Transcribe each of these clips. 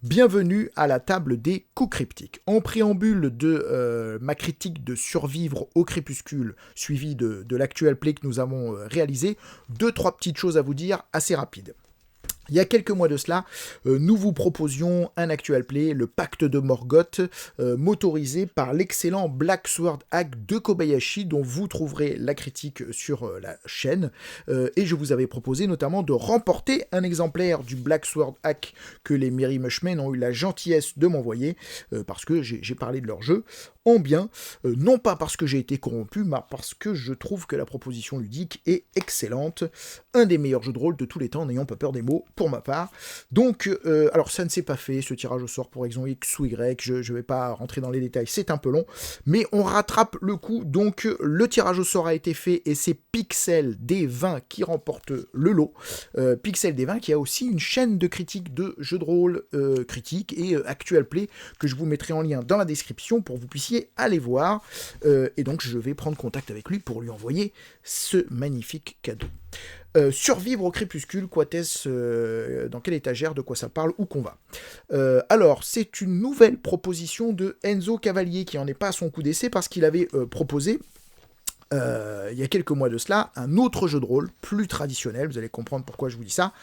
Bienvenue à la table des coups cryptiques. En préambule de ma critique de Survivre au crépuscule, suivie de l'actual play que nous avons réalisé, 2-3 petites choses à vous dire assez rapides. Il y a quelques mois de cela, nous vous proposions un actual play, le Pacte de Morgoth, motorisé par l'excellent Black Sword Hack de Kobayashi, dont vous trouverez la critique sur la chaîne. Et je vous avais proposé notamment de remporter un exemplaire du Black Sword Hack que les Merry Mushmen ont eu la gentillesse de m'envoyer, parce que j'ai parlé de leur jeu en bien, non pas parce que j'ai été corrompu, mais parce que je trouve que la proposition ludique est excellente. Un des meilleurs jeux de rôle de tous les temps, n'ayant pas peur des mots, pour ma part. Donc, alors ça ne s'est pas fait, ce tirage au sort pour exemple X ou Y, je ne vais pas rentrer dans les détails, c'est un peu long, mais on rattrape le coup. Donc, le tirage au sort a été fait, et c'est Pixel D20 qui remporte le lot. Pixel D20 qui a aussi une chaîne de critique de jeux de rôle critique et actual play, que je vous mettrai en lien dans la description pour que vous puissiez aller voir, et donc je vais prendre contact avec lui pour lui envoyer ce magnifique cadeau. Survivre au crépuscule, quoi est-ce, dans quelle étagère, de quoi ça parle, où qu'on va. Alors, c'est une nouvelle proposition de Enzo Cavalier, qui n'en est pas à son coup d'essai, parce qu'il avait proposé, il y a quelques mois de cela, un autre jeu de rôle, plus traditionnel, vous allez comprendre pourquoi je vous dis ça,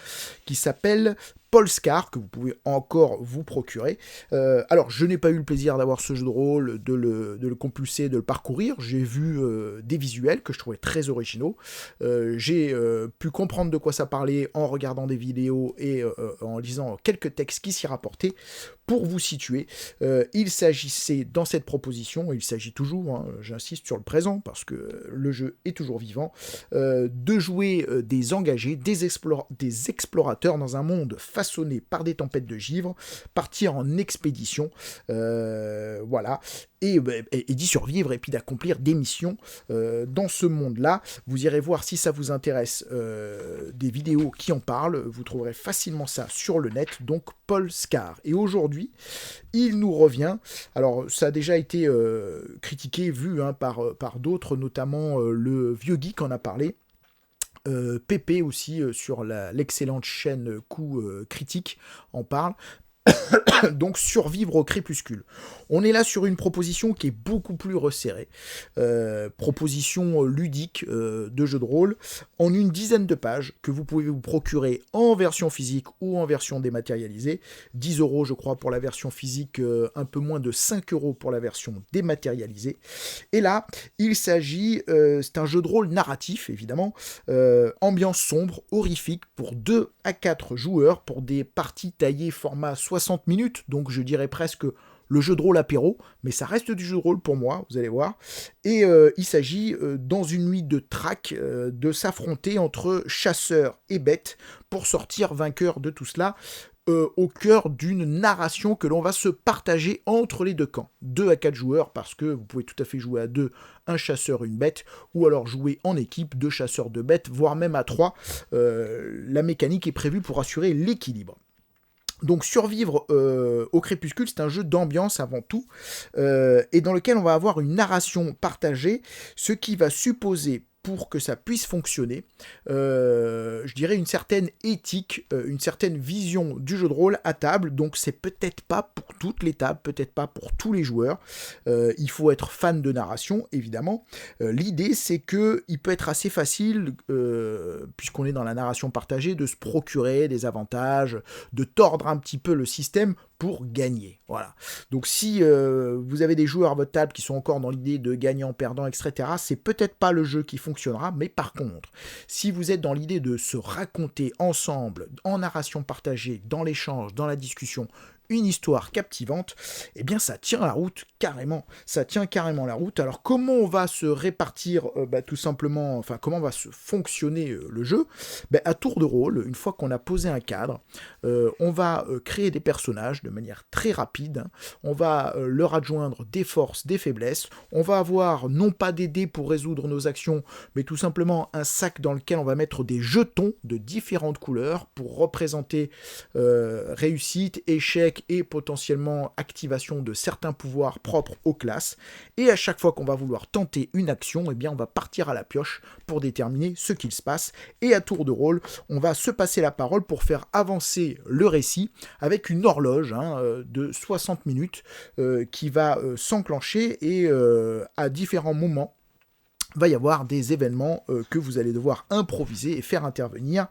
qui s'appelle Polskar, que vous pouvez encore vous procurer. Alors, je n'ai pas eu le plaisir d'avoir ce jeu de rôle, de le compulser, de le parcourir. J'ai vu des visuels que je trouvais très originaux. J'ai pu comprendre de quoi ça parlait en regardant des vidéos et en lisant quelques textes qui s'y rapportaient. Pour vous situer, il s'agissait dans cette proposition, il s'agit toujours, hein, j'insiste sur le présent parce que le jeu est toujours vivant, de jouer des engagés, des explorateurs dans un monde façonné par des tempêtes de givre, partir en expédition, voilà, et d'y survivre et puis d'accomplir des missions dans ce monde-là. Vous irez voir si ça vous intéresse des vidéos qui en parlent, vous trouverez facilement ça sur le net, donc Polskar. Et aujourd'hui, il nous revient, alors ça a déjà été critiqué, vu hein, par d'autres, notamment le Vieux Geek en a parlé, Pépé aussi sur l'excellente chaîne Coup Critique en parle. Donc survivre au crépuscule. On est là sur une proposition qui est beaucoup plus resserrée. Proposition ludique de jeu de rôle en une dizaine de pages que vous pouvez vous procurer en version physique ou en version dématérialisée. 10 € je crois pour la version physique, un peu moins de 5 € pour la version dématérialisée. Et là, il s'agit, c'est un jeu de rôle narratif évidemment, ambiance sombre, horrifique pour 2 à 4 joueurs pour des parties taillées format 60 minutes, donc je dirais presque le jeu de rôle apéro, mais ça reste du jeu de rôle pour moi, vous allez voir. Et il s'agit, dans une nuit de traque, de s'affronter entre chasseurs et bêtes pour sortir vainqueur de tout cela, au cœur d'une narration que l'on va se partager entre les deux camps. 2 à 4 joueurs, parce que vous pouvez tout à fait jouer à 2, un chasseur, une bête, ou alors jouer en équipe, 2 chasseurs, 2 bêtes, voire même à 3. La mécanique est prévue pour assurer l'équilibre. Donc survivre au crépuscule, c'est un jeu d'ambiance avant tout, et dans lequel on va avoir une narration partagée, ce qui va supposer, pour que ça puisse fonctionner, je dirais une certaine éthique, une certaine vision du jeu de rôle à table. Donc c'est peut-être pas pour toutes les tables, peut-être pas pour tous les joueurs. Il faut être fan de narration, évidemment. L'idée, c'est que il peut être assez facile, puisqu'on est dans la narration partagée, de se procurer des avantages, de tordre un petit peu le système pour gagner. Voilà. Donc si vous avez des joueurs à votre table qui sont encore dans l'idée de gagnant, perdant, etc., c'est peut-être pas le jeu qui fonctionnera, mais par contre, si vous êtes dans l'idée de se raconter ensemble, en narration partagée, dans l'échange, dans la discussion, une histoire captivante, eh bien ça tient la route carrément. Ça tient carrément la route. Alors comment on va se répartir tout simplement, enfin comment va se fonctionner le jeu? À tour de rôle, une fois qu'on a posé un cadre, on va créer des personnages de manière très rapide, on va leur adjoindre des forces, des faiblesses, on va avoir non pas des dés pour résoudre nos actions, mais tout simplement un sac dans lequel on va mettre des jetons de différentes couleurs pour représenter réussite, échec et potentiellement activation de certains pouvoirs propres aux classes, et à chaque fois qu'on va vouloir tenter une action, eh bien on va partir à la pioche pour déterminer ce qu'il se passe, et à tour de rôle, on va se passer la parole pour faire avancer le récit avec une horloge de 60 minutes qui va s'enclencher, et à différents moments, va y avoir des événements que vous allez devoir improviser et faire intervenir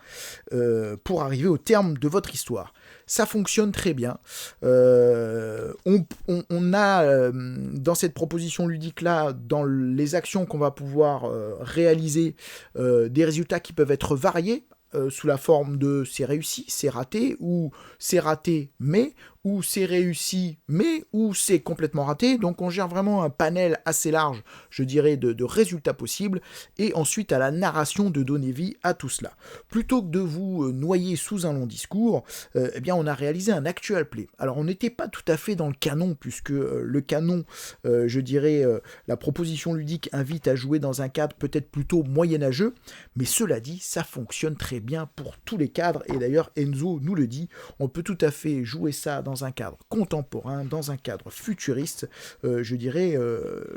pour arriver au terme de votre histoire. Ça fonctionne très bien. On a dans cette proposition ludique-là, dans les actions qu'on va pouvoir réaliser, des résultats qui peuvent être variés, sous la forme de c'est réussi, c'est raté, ou c'est raté mais, ou c'est réussi mais, ou c'est complètement raté. Donc on gère vraiment un panel assez large, je dirais, de résultats possibles, et ensuite à la narration de donner vie à tout cela. Plutôt que de vous noyer sous un long discours, eh bien on a réalisé un actual play. Alors on n'était pas tout à fait dans le canon, puisque le canon, je dirais, la proposition ludique invite à jouer dans un cadre peut-être plutôt moyenâgeux, mais cela dit, ça fonctionne très bien pour tous les cadres, et d'ailleurs Enzo nous le dit, on peut tout à fait jouer ça dans un cadre contemporain, dans un cadre futuriste, je dirais,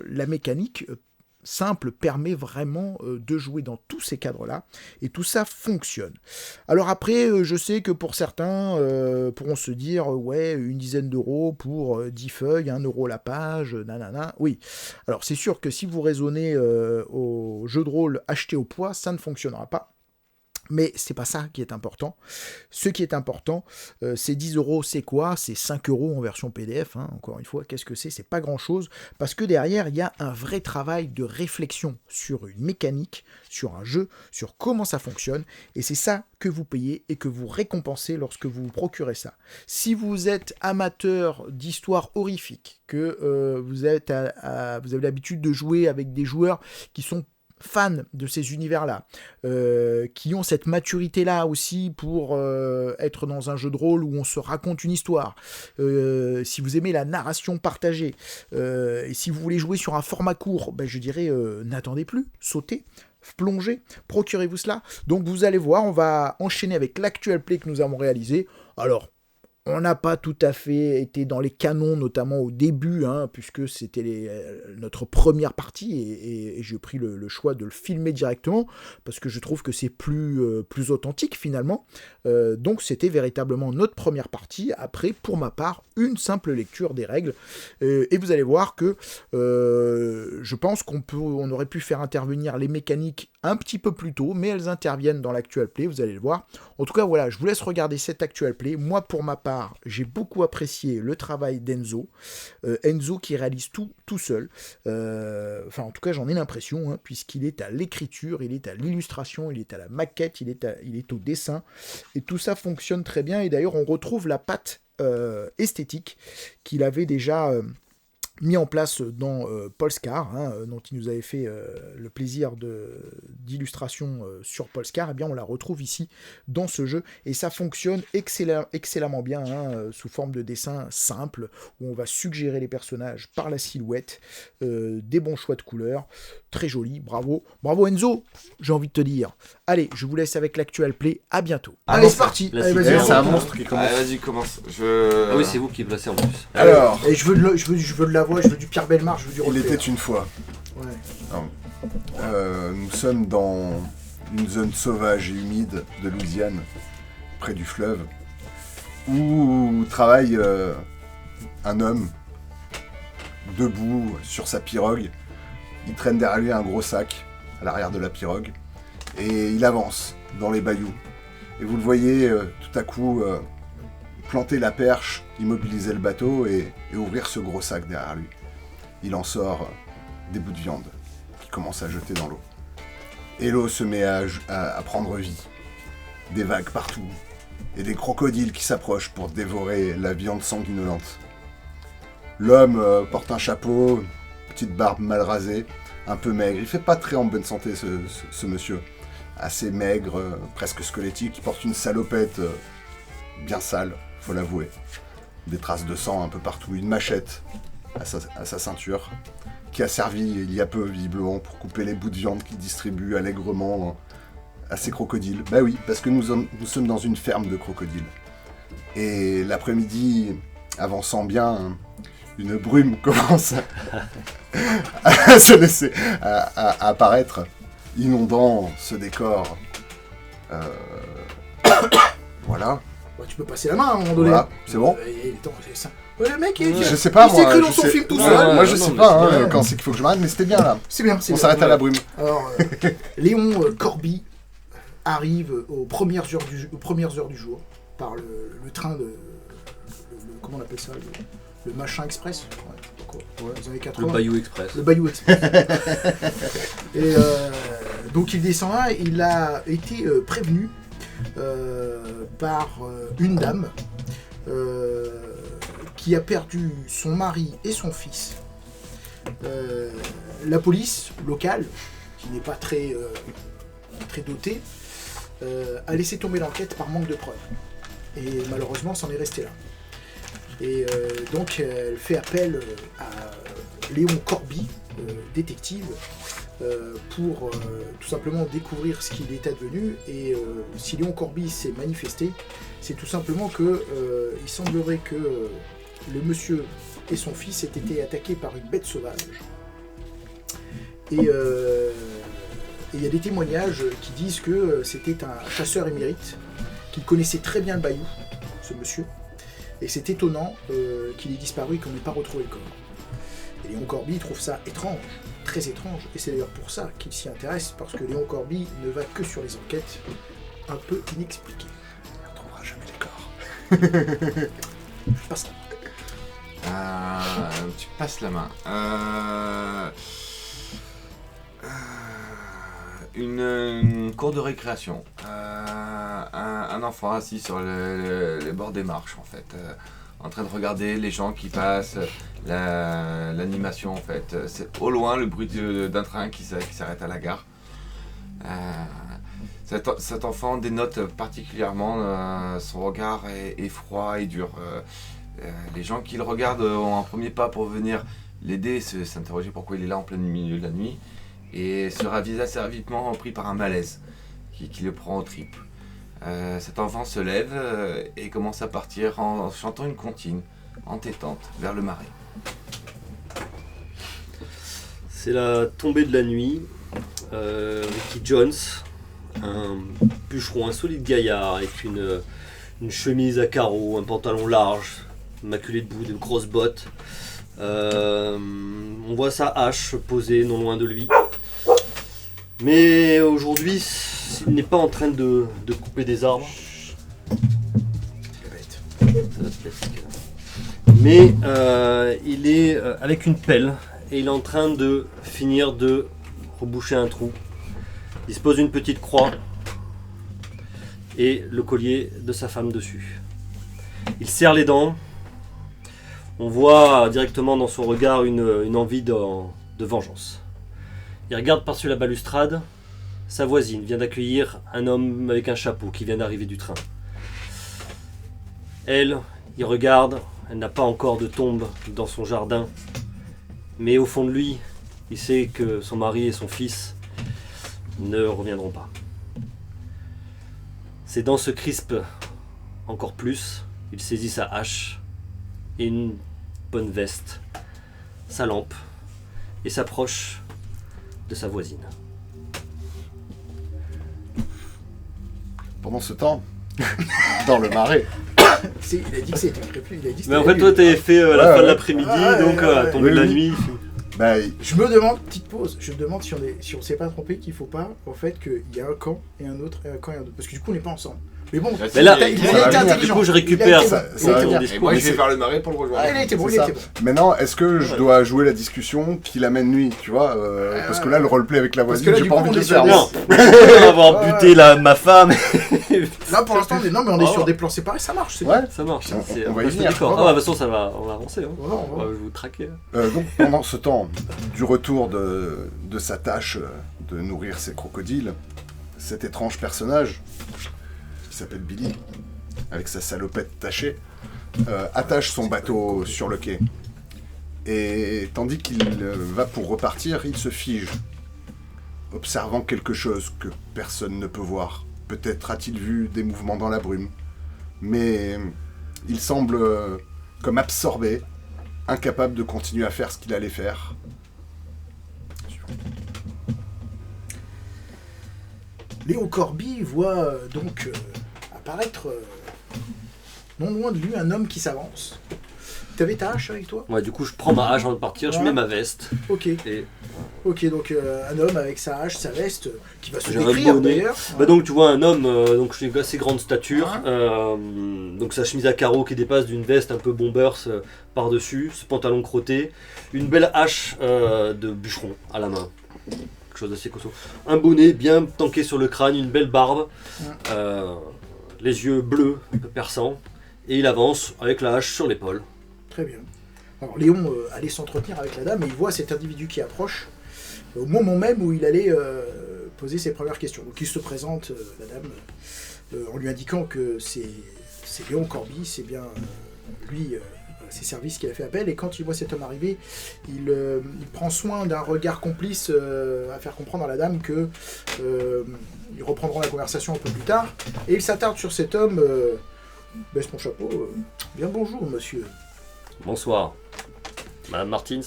la mécanique simple permet vraiment de jouer dans tous ces cadres-là, et tout ça fonctionne. Alors après, je sais que pour certains pourront se dire, ouais, une dizaine d'euros pour 10 feuilles, 1 euro la page, nanana, oui. Alors c'est sûr que si vous raisonnez au jeu de rôle acheté au poids, ça ne fonctionnera pas. Mais c'est pas ça qui est important. Ce qui est important, c'est 10 euros, c'est quoi ? C'est 5 euros en version PDF, encore une fois, qu'est-ce que c'est ? C'est pas grand-chose, parce que derrière, il y a un vrai travail de réflexion sur une mécanique, sur un jeu, sur comment ça fonctionne, et c'est ça que vous payez et que vous récompensez lorsque vous vous procurez ça. Si vous êtes amateur d'histoires horrifiques, que vous avez l'habitude de jouer avec des joueurs qui sont fans de ces univers-là, qui ont cette maturité-là aussi pour être dans un jeu de rôle où on se raconte une histoire, si vous aimez la narration partagée, et si vous voulez jouer sur un format court, je dirais, n'attendez plus, sautez, plongez, procurez-vous cela. Donc vous allez voir, on va enchaîner avec l'actuel play que nous avons réalisé. Alors, on n'a pas tout à fait été dans les canons, notamment au début, puisque c'était notre première partie, et j'ai pris le choix de le filmer directement, parce que je trouve que c'est plus authentique finalement. Donc c'était véritablement notre première partie. Après, pour ma part, une simple lecture des règles. Et vous allez voir que je pense qu'on aurait pu faire intervenir les mécaniques un petit peu plus tôt, mais elles interviennent dans l'actual play, vous allez le voir. En tout cas, voilà, je vous laisse regarder cet actual play. Moi, pour ma part, j'ai beaucoup apprécié le travail d'Enzo. Enzo qui réalise tout seul. En tout cas, j'en ai l'impression, puisqu'il est à l'écriture, il est à l'illustration, il est à la maquette, il est au dessin. Et tout ça fonctionne très bien. Et d'ailleurs, on retrouve la patte esthétique qu'il avait déjà mis en place dans Polescar, dont il nous avait fait le plaisir d'illustration sur Polescar. Eh bien, on la retrouve ici dans ce jeu, et ça fonctionne excellemment bien, sous forme de dessin simple, où on va suggérer les personnages par la silhouette, des bons choix de couleurs, très joli, bravo Enzo, j'ai envie de te dire. Allez, je vous laisse avec l'actual play, à bientôt. Allez, c'est parti. Allez, vas-y, c'est un monstre qui commence. Allez, vas-y, commence. Ah oui, c'est vous qui placez en plus. Alors, et je veux de la voix, je veux du Pierre Bellemare, je veux du Il était une fois. Ouais. Nous sommes dans une zone sauvage et humide de Louisiane, près du fleuve, où travaille un homme debout sur sa pirogue. Il traîne derrière lui un gros sac à l'arrière de la pirogue, et il avance dans les bayous. Et vous le voyez tout à coup planter la perche, immobiliser le bateau et ouvrir ce gros sac derrière lui. Il en sort des bouts de viande qui commencent à jeter dans l'eau. Et l'eau se met à prendre vie. Des vagues partout, et des crocodiles qui s'approchent pour dévorer la viande sanguinolente. L'homme porte un chapeau, petite barbe mal rasée, un peu maigre. Il fait pas très en bonne santé ce monsieur. Assez maigre, presque squelettique. Il porte une salopette bien sale, faut l'avouer. Des traces de sang un peu partout. Une machette à sa ceinture, qui a servi il y a peu visiblement pour couper les bouts de viande qu'il distribue allègrement à ces crocodiles. Bah oui, parce que nous sommes dans une ferme de crocodiles. Et l'après-midi, avançant bien, une brume commence à se laisser à apparaître, inondant ce décor. Voilà. Bah, tu peux passer la main à un moment donné. Voilà, c'est bon. C'est ça. Ouais, le mec, Je sais pas, il s'est moi. cru dans son film tout seul. Moi, je sais pas bien. quand c'est qu'il faut que je m'arrête, mais c'était bien là. C'est bien. On s'arrête à la brume. Alors, Léon Corby arrive aux premières heures du jour par le train de... comment on appelle ça, le machin express, les années 80. Le Bayou Express. Le Bayou Express. Et donc il descend là, il a été prévenu par une dame qui a perdu son mari et son fils. La police locale, qui n'est pas très dotée, a laissé tomber l'enquête par manque de preuves. Et malheureusement, c'en est resté là. Et donc, elle fait appel à Léon Corby, détective, pour tout simplement découvrir ce qu'il est advenu. Et si Léon Corby s'est manifesté, c'est tout simplement que il semblerait que le monsieur et son fils aient été attaqués par une bête sauvage. Et il y a des témoignages qui disent que c'était un chasseur émérite, qu'il connaissait très bien le bayou, ce monsieur, et c'est étonnant qu'il ait disparu et qu'on n'ait pas retrouvé le corps. Et Léon Corby trouve ça étrange, très étrange, et c'est d'ailleurs pour ça qu'il s'y intéresse, parce que Léon Corby ne va que sur les enquêtes un peu inexpliquées. On ne retrouvera jamais les corps. Je passe là. Tu passes la main. Une cour de récréation. Un enfant assis sur les bords des marches, en fait. En train de regarder les gens qui passent, l'animation, en fait. C'est au loin le bruit d'un train qui s'arrête à la gare. Cet enfant dénote particulièrement, son regard est froid et dur. Les gens qui le regardent ont un premier pas pour venir l'aider, s'interroger pourquoi il est là en plein milieu de la nuit, et se ravise assez rapidement pris par un malaise qui le prend aux tripes. Cet enfant se lève et commence à partir en chantant une comptine entêtante vers le marais. C'est la tombée de la nuit. Ricky Jones, un bûcheron, un solide gaillard avec une chemise à carreaux, un pantalon large, maculé de boue, de grosses bottes. On voit sa hache posée non loin de lui. Mais aujourd'hui, il n'est pas en train de couper des arbres. Mais il est avec une pelle et il est en train de finir de reboucher un trou. Il se pose une petite croix et le collier de sa femme dessus. Il serre les dents. On voit directement dans son regard une envie de vengeance. Il regarde par-dessus la balustrade. Sa voisine vient d'accueillir un homme avec un chapeau qui vient d'arriver du train. Elle, il regarde. Elle n'a pas encore de tombe dans son jardin. Mais au fond de lui, il sait que son mari et son fils ne reviendront pas. C'est dans ce crispe encore plus. Il saisit sa hache et une bonne veste, sa lampe, et s'approche de sa voisine. Pendant ce temps, dans le marais. Il a dit que c'était prévu. Mais en fait, toi, t'avais fait la fin de l'après-midi, donc à tomber de la nuit. Bah, je me demande, petite pause, je me demande si on s'est pas trompé, qu'il faut pas, en fait, qu'il y a un camp et un autre, et un camp et un autre. Parce que du coup, on n'est pas ensemble. Mais bon, mais là, il a été intelligent. Du coup, je récupère ça. Et moi, je vais vers le marais pour le rejoindre. Il a été bon, il a été bon. Maintenant, est-ce que je dois jouer la discussion qu'il amène nuit, tu vois parce que là, le roleplay avec la voisine, j'ai pas envie de le faire. Non, avoir buté ma femme. Là, pour l'instant, on est sur des plans séparés, ça marche. Ouais, ça marche. On va y venir. Ah, de toute façon, on va avancer. On va vous traquer. Donc, pendant ce temps, du retour de sa tâche de nourrir ses crocodiles, cet étrange personnage, qui s'appelle Billy, avec sa salopette tachée, attache son bateau sur le quai. Et tandis qu'il va pour repartir, il se fige, observant quelque chose que personne ne peut voir. Peut-être a-t-il vu des mouvements dans la brume, mais il semble comme absorbé incapable de continuer à faire ce qu'il allait faire. Léon Corby voit donc apparaître non loin de lui un homme qui s'avance. T'avais ta hache avec toi? Ouais, du coup, je prends ma hache avant de partir, je mets ma veste. Ok. Et Ok, donc un homme avec sa hache, sa veste, qui va se j'ai un décrire bonnet. d'ailleurs. Bah donc tu vois un homme donc j'ai une assez grande stature, donc sa chemise à carreaux qui dépasse d'une veste un peu bombers par-dessus, ce pantalon crotté, une belle hache de bûcheron à la main, quelque chose d'assez costaud, un bonnet bien tanké sur le crâne, une belle barbe, les yeux bleus, un peu perçants, et il avance avec la hache sur l'épaule. Très bien. Alors Léon allait s'entretenir avec la dame et il voit cet individu qui approche au moment même où il allait poser ses premières questions. Donc il se présente, la dame, en lui indiquant que c'est Léon Corby, c'est bien lui, ses services qu'il a fait appel. Et quand il voit cet homme arriver, il prend soin d'un regard complice à faire comprendre à la dame que ils reprendront la conversation un peu plus tard. Et il s'attarde sur cet homme, baisse mon chapeau, bien bonjour monsieur. Bonsoir, Madame Martins,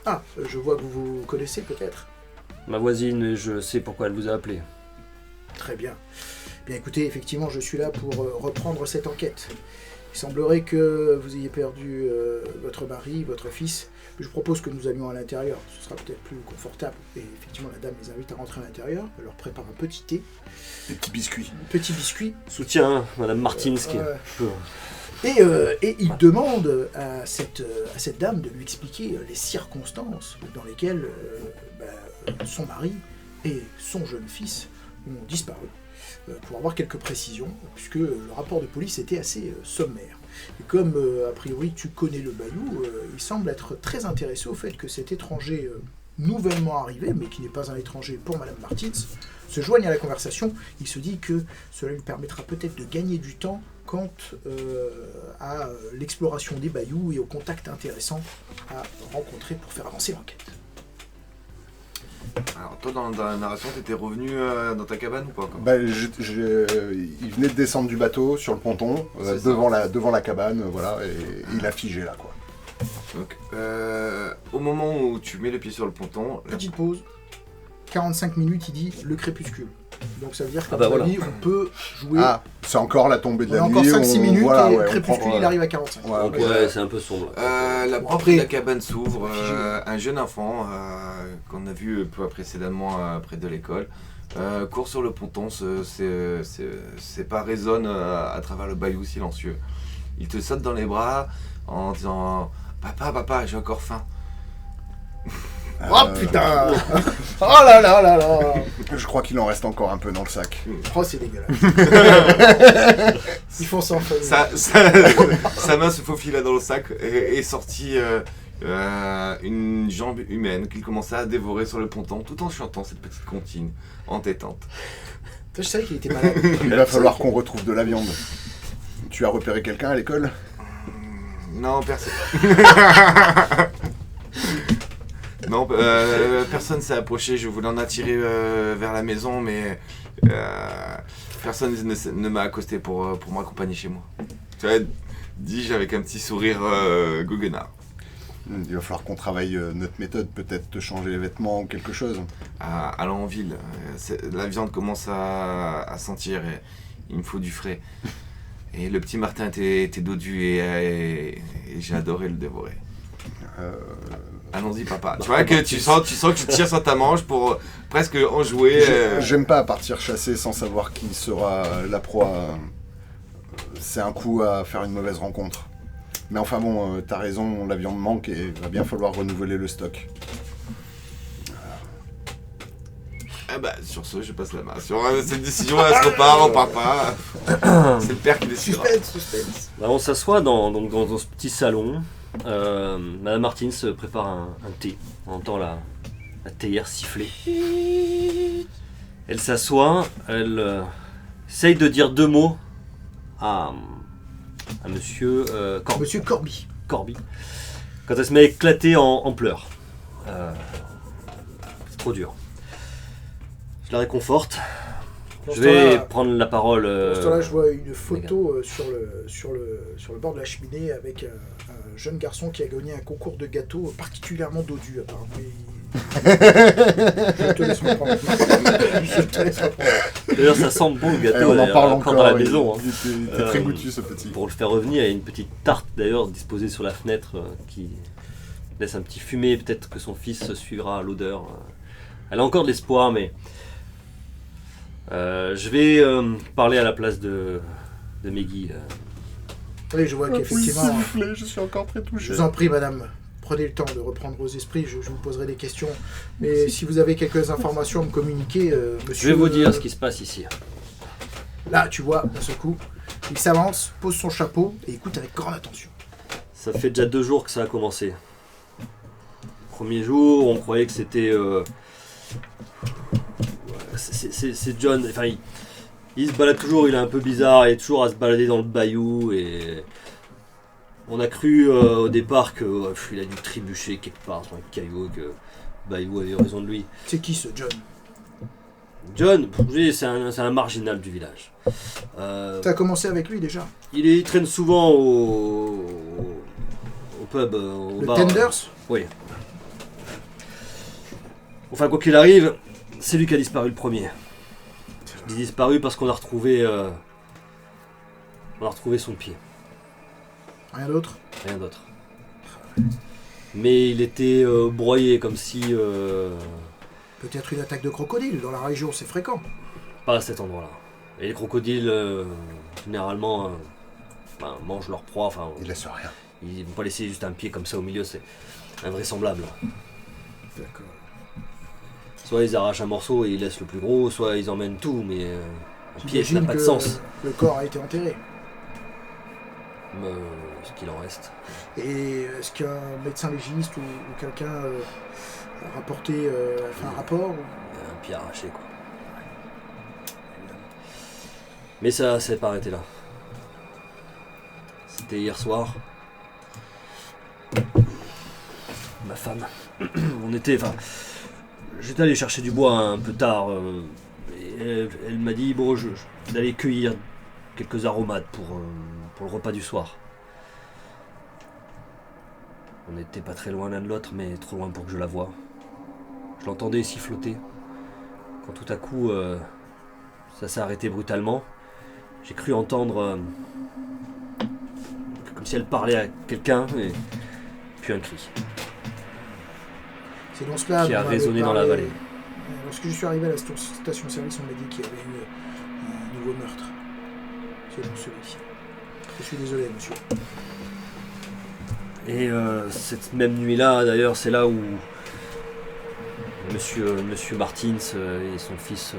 Ah, je vois que vous vous connaissez peut-être. ma voisine, et je sais pourquoi elle vous a appelé. Très bien. Bien écoutez, effectivement, je suis là pour reprendre cette enquête. Il semblerait que vous ayez perdu votre mari, votre fils. Je propose que nous allions à l'intérieur. Ce sera peut-être plus confortable. Et effectivement, la dame les invite à rentrer à l'intérieur. Elle leur prépare un petit thé, Des petits biscuits. un petit biscuit. Soutien, Madame Martins, qui est un peu... Et il demande à cette dame de lui expliquer les circonstances dans lesquelles son mari et son jeune fils ont disparu, pour avoir quelques précisions, puisque le rapport de police était assez sommaire. Et comme, a priori, tu connais le Bayou, il semble être très intéressé au fait que cet étranger nouvellement arrivé, mais qui n'est pas un étranger pour Madame Martins, se joigne à la conversation. Il se dit que cela lui permettra peut-être de gagner du temps quant à l'exploration des bayous et aux contacts intéressants à rencontrer pour faire avancer l'enquête. Alors toi dans la narration t'étais revenu dans ta cabane ou pas quoi? Bah, il venait de descendre du bateau sur le ponton, C'est devant la cabane, voilà, et il a figé là, quoi. Donc au moment où tu mets le pied sur le ponton, Petite pause. 45 minutes, il dit le crépuscule. Donc ça veut dire qu'à Ah bah mon voilà. avis, on peut jouer. Ah, c'est encore la tombée de On a la encore nuit. 5-6 minutes voilà, et ouais, le on crépuscule prend, il arrive à 45. Ouais, ok. Ouais, c'est un peu sombre. la Bon, porte après- de la cabane s'ouvre, Figé. un jeune enfant qu'on a vu peu précédemment près de l'école court sur le ponton, ses pas résonnent à travers le bayou silencieux. Il te saute dans les bras en disant « Papa, j'ai encore faim ». Oh putain. Oh là là là là. Je crois qu'il en reste encore un peu dans le sac. Oh c'est dégueulasse. Ils font sans famille. Sa main se faufila dans le sac et est sortie une jambe humaine qu'il commençait à dévorer sur le ponton tout en chantant cette petite comptine entêtante. Toi, je savais qu'il était malade. Il va falloir qu'on retrouve de la viande. Tu as repéré quelqu'un à l'école? Non, personne. Non, personne s'est approché. Je voulais en attirer vers la maison, mais personne ne m'a accosté pour m'accompagner chez moi. Tu vois, dis-je avec un petit sourire goguenard. Il va falloir qu'on travaille notre méthode, peut-être te changer les vêtements ou quelque chose. Allons en ville. La viande commence à sentir et il me faut du frais. Et le petit Martin était dodu et j'ai adoré le dévorer. Allons-y papa. Tu vois que tu sens que tu tires sur ta manche pour presque enjouer. J'aime pas partir chasser sans savoir qui sera la proie. C'est un coup à faire une mauvaise rencontre. Mais enfin bon, t'as raison, la viande manque et il va bien falloir renouveler le stock. Ah bah sur ce je passe la main. Sur cette décision elle se repart, on part pas. C'est le père qui décidera. Suspense. Bah, on s'assoit dans ce petit salon. Madame Martins prépare un thé. On entend la théière siffler. Elle s'assoit, elle essaye de dire deux mots à monsieur Corby. Monsieur Corby. Corby. Quand elle se met à éclater en pleurs. C'est trop dur. Je la réconforte. Je vais prendre la parole. Pour ce temps-là, je vois une photo sur le bord de la cheminée avec un jeune garçon qui a gagné un concours de gâteaux particulièrement dodu, apparemment. Je te laisse reprendre. Je te laisse reprendre. D'ailleurs, ça sent bon le gâteau. On en parle encore dans la maison. Il était très goûtu ce petit. Pour le faire revenir, il y a une petite tarte d'ailleurs disposée sur la fenêtre qui laisse un petit fumet. Peut-être que son fils suivra l'odeur. Elle a encore de l'espoir, mais je vais parler à la place de Meggy. Oui, je vois qu'effectivement. Oui, s'il vous plaît, je suis encore très touché. Je vous en prie, madame. Prenez le temps de reprendre vos esprits, je vous poserai des questions. Mais si vous avez quelques informations à me communiquer, monsieur... Je vais vous dire ce qui se passe ici. Là, tu vois, d'un seul coup, il s'avance, pose son chapeau et écoute avec grande attention. Ça fait déjà 2 jours que ça a commencé. Premier jour, on croyait que c'était... c'est John, enfin il se balade toujours, il est un peu bizarre, il est toujours à se balader dans le bayou et... On a cru au départ qu'il a dû trébucher quelque part sur un caillou, que Bayou avait raison de lui. C'est qui ce John? John, c'est un marginal du village. T'as commencé avec lui déjà? Il traîne souvent au pub, au bar. Le Tenders? Oui. Enfin, quoi qu'il arrive, c'est lui qui a disparu le premier. Il est disparu parce qu'on a retrouvé son pied. Rien d'autre? Rien d'autre. Mais il était broyé comme si... Peut-être une attaque de crocodile, dans la région c'est fréquent. Pas à cet endroit-là. Et les crocodiles, généralement, mangent leur proie. Enfin, Il laisse rien. ils vont pas laisser juste un pied comme ça au milieu, c'est invraisemblable. D'accord. Soit ils arrachent un morceau et ils laissent le plus gros, soit ils emmènent tout, mais un pied ça n'a J'imagine pas de que sens. le corps a été enterré. Ce qu'il en reste. Et est-ce qu'un médecin légiste ou quelqu'un a rapporté, a fait un rapport Un pied arraché, quoi. Mais ça s'est pas arrêté là. C'était hier soir. Ma femme. J'étais allé chercher du bois un peu tard. Et elle m'a dit bon, d'aller cueillir quelques aromates pour le repas du soir. On n'était pas très loin l'un de l'autre, mais trop loin pour que je la voie. Je l'entendais siffloter. Quand tout à coup, ça s'est arrêté brutalement. J'ai cru entendre comme si elle parlait à quelqu'un, et puis un cri C'est dans cela qui a résonné dans la vallée. Lorsque je suis arrivé à la station-service, on m'a dit qu'il y avait eu un nouveau meurtre. C'est donc celui-ci. Je suis désolé, monsieur. Et cette même nuit-là, d'ailleurs, c'est là où Monsieur Martins et son fils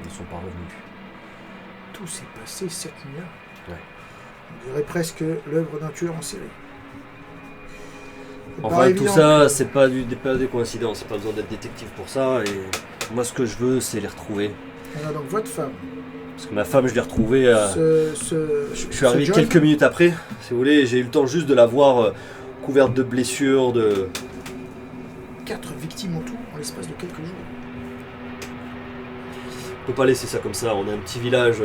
ne sont pas revenus. Tout s'est passé cette nuit-là. Ouais. On dirait presque l'œuvre d'un tueur en série. C'est pas Enfin, tout évident ça, que- c'est pas des coïncidences. C'est pas besoin d'être détective pour ça. Et moi, ce que je veux, c'est les retrouver. On a donc votre femme. Parce que ma femme, je l'ai retrouvée. Je suis arrivé quelques minutes après, si vous voulez. J'ai eu le temps juste de la voir couverte de blessures, de... 4 victimes en tout, en l'espace de quelques jours. On peut pas laisser ça comme ça. On est un petit village.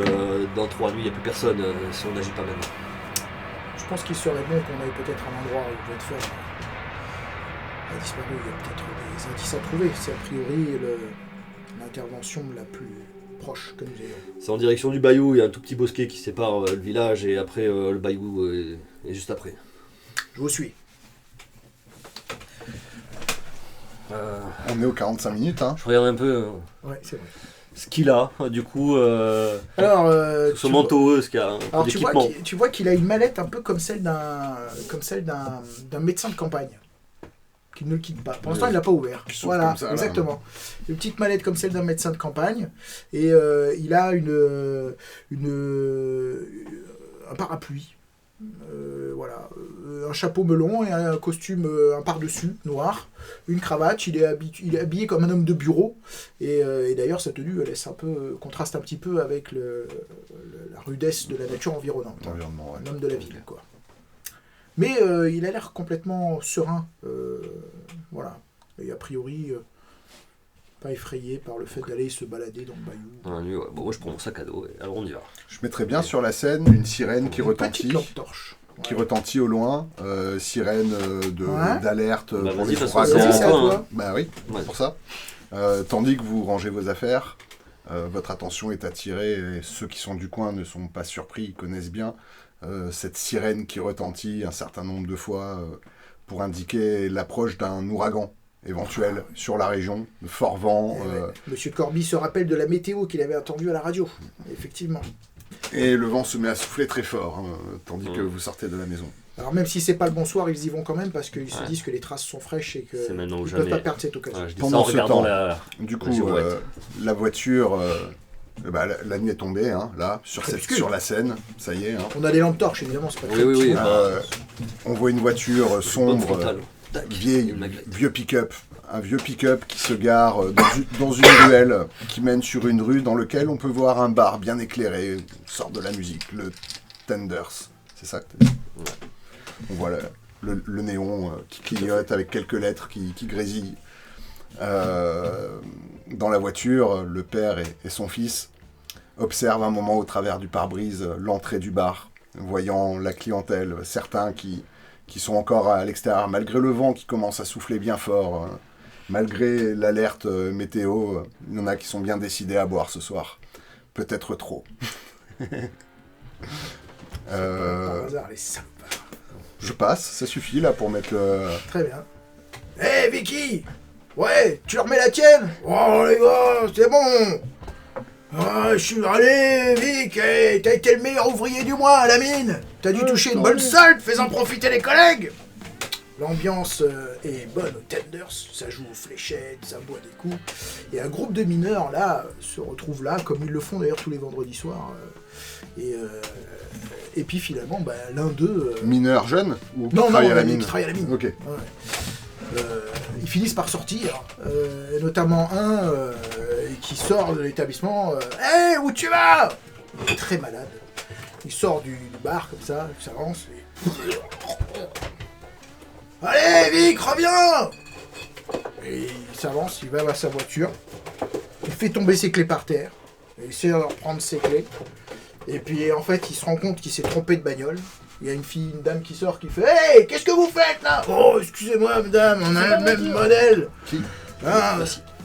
Dans 3 nuits, il n'y a plus personne si on n'agit pas maintenant. Je pense qu'il serait bon qu'on aille peut-être à l'endroit où votre femme a disparu. Il y a peut-être des indices à trouver. C'est a priori l'intervention la plus proche que nous ayons. C'est en direction du bayou. Il y a un tout petit bosquet qui sépare le village et après le bayou est juste après. Je vous suis. On est aux 45 minutes, hein. Je regarde un peu Ouais, c'est vrai. ce qu'il a. Du coup, Alors, son manteau, ce qu'il y a, un peu alors d'équipement. tu vois qu'il a une mallette un peu comme celle d'un médecin de campagne qui ne le quitte pas. Pour l'instant, il l'a pas ouvert. Qui s'ouvre Voilà, comme ça, là. exactement. Une petite mallette comme celle d'un médecin de campagne et il a un parapluie. Voilà, un chapeau melon et un costume, un par-dessus noir, une cravate. Il est habillé comme un homme de bureau et d'ailleurs sa tenue laisse contraste un petit peu avec la rudesse de la nature environnante. L'environnement, ouais. Un homme de la ville, quoi. Mais il a l'air complètement serein, voilà. Et a priori, Pas effrayé par le fait d'aller se balader dans le bayou. Lui, ouais. Bon, moi je prends mon sac à dos et alors on y va. Je mettrais bien sur la scène une sirène qui Une retentit. petite lampe torche. Qui retentit au loin, sirène Ouais. d'alerte Bah, pour vas-y, les de toute ouragans. façon, Vas-y, c'est à hein. toi. Bah oui, Ouais. c'est pour ça. Tandis que vous rangez vos affaires, votre attention est attirée, et ceux qui sont du coin ne sont pas surpris, ils connaissent bien cette sirène qui retentit un certain nombre de fois pour indiquer l'approche d'un ouragan éventuel sur la région, de fort vent. Monsieur Corby se rappelle de la météo qu'il avait entendue à la radio. Effectivement. Et le vent se met à souffler très fort, tandis que vous sortez de la maison. Alors même si c'est pas le bon soir, ils y vont quand même parce qu'ils se disent que les traces sont fraîches et qu'ils C'est maintenant ou ne peuvent jamais. pas perdre cette occasion. Voilà, je dis Pendant ça en ce regardant temps, Du coup, girouette. la voiture, la nuit est tombée, là, Crépuscule. sur la Seine, ça y est. On a des lampes torches évidemment, c'est pas Oui, oui, oui. On voit une voiture Bonne sombre, frontale. Tac, vieille, une maglette. vieux pick-up. Un vieux pick-up qui se gare dans une ruelle qui mène sur une rue dans laquelle on peut voir un bar bien éclairé, une sorte de la musique, le Tenders. C'est ça que t'as dit? On voit le néon qui clignote avec quelques lettres qui grésillent. Dans la voiture, le père et son fils observent un moment au travers du pare-brise l'entrée du bar, voyant la clientèle, certains qui sont encore à l'extérieur, malgré le vent qui commence à souffler bien fort, malgré l'alerte météo, il y en a qui sont bien décidés à boire ce soir. Peut-être trop. Par hasard, les salopards. Je passe, ça suffit là pour mettre le... Très bien. Hé Vicky! Ouais, tu remets la tienne? Oh les gars, c'est bon! Ah, je suis allé, Vic, hey, t'as été le meilleur ouvrier du mois à la mine! T'as dû toucher une bonne solde, fais-en profiter les collègues! L'ambiance est bonne au Tenders, ça joue aux fléchettes, ça boit des coups. Et un groupe de mineurs, là, se retrouve là, comme ils le font d'ailleurs tous les vendredis soirs. Et puis finalement, l'un d'eux... Mineur jeune ou qui Non, travaille à la qui mine? travaille à la mine. Ok. Ouais. Ils finissent par sortir, notamment un qui sort de l'établissement. Hé, où tu vas? Il est très malade. Il sort du bar comme ça, il s'avance. Allez, Vic, reviens! Et il s'avance, il va vers sa voiture. Il fait tomber ses clés par terre. Il essaie de reprendre ses clés. Et puis en fait, il se rend compte qu'il s'est trompé de bagnole. Il y a une dame qui sort qui fait « Hey, qu'est-ce que vous faites là? Oh, excusez-moi, madame, on a le même modèle. » Qui? Ah,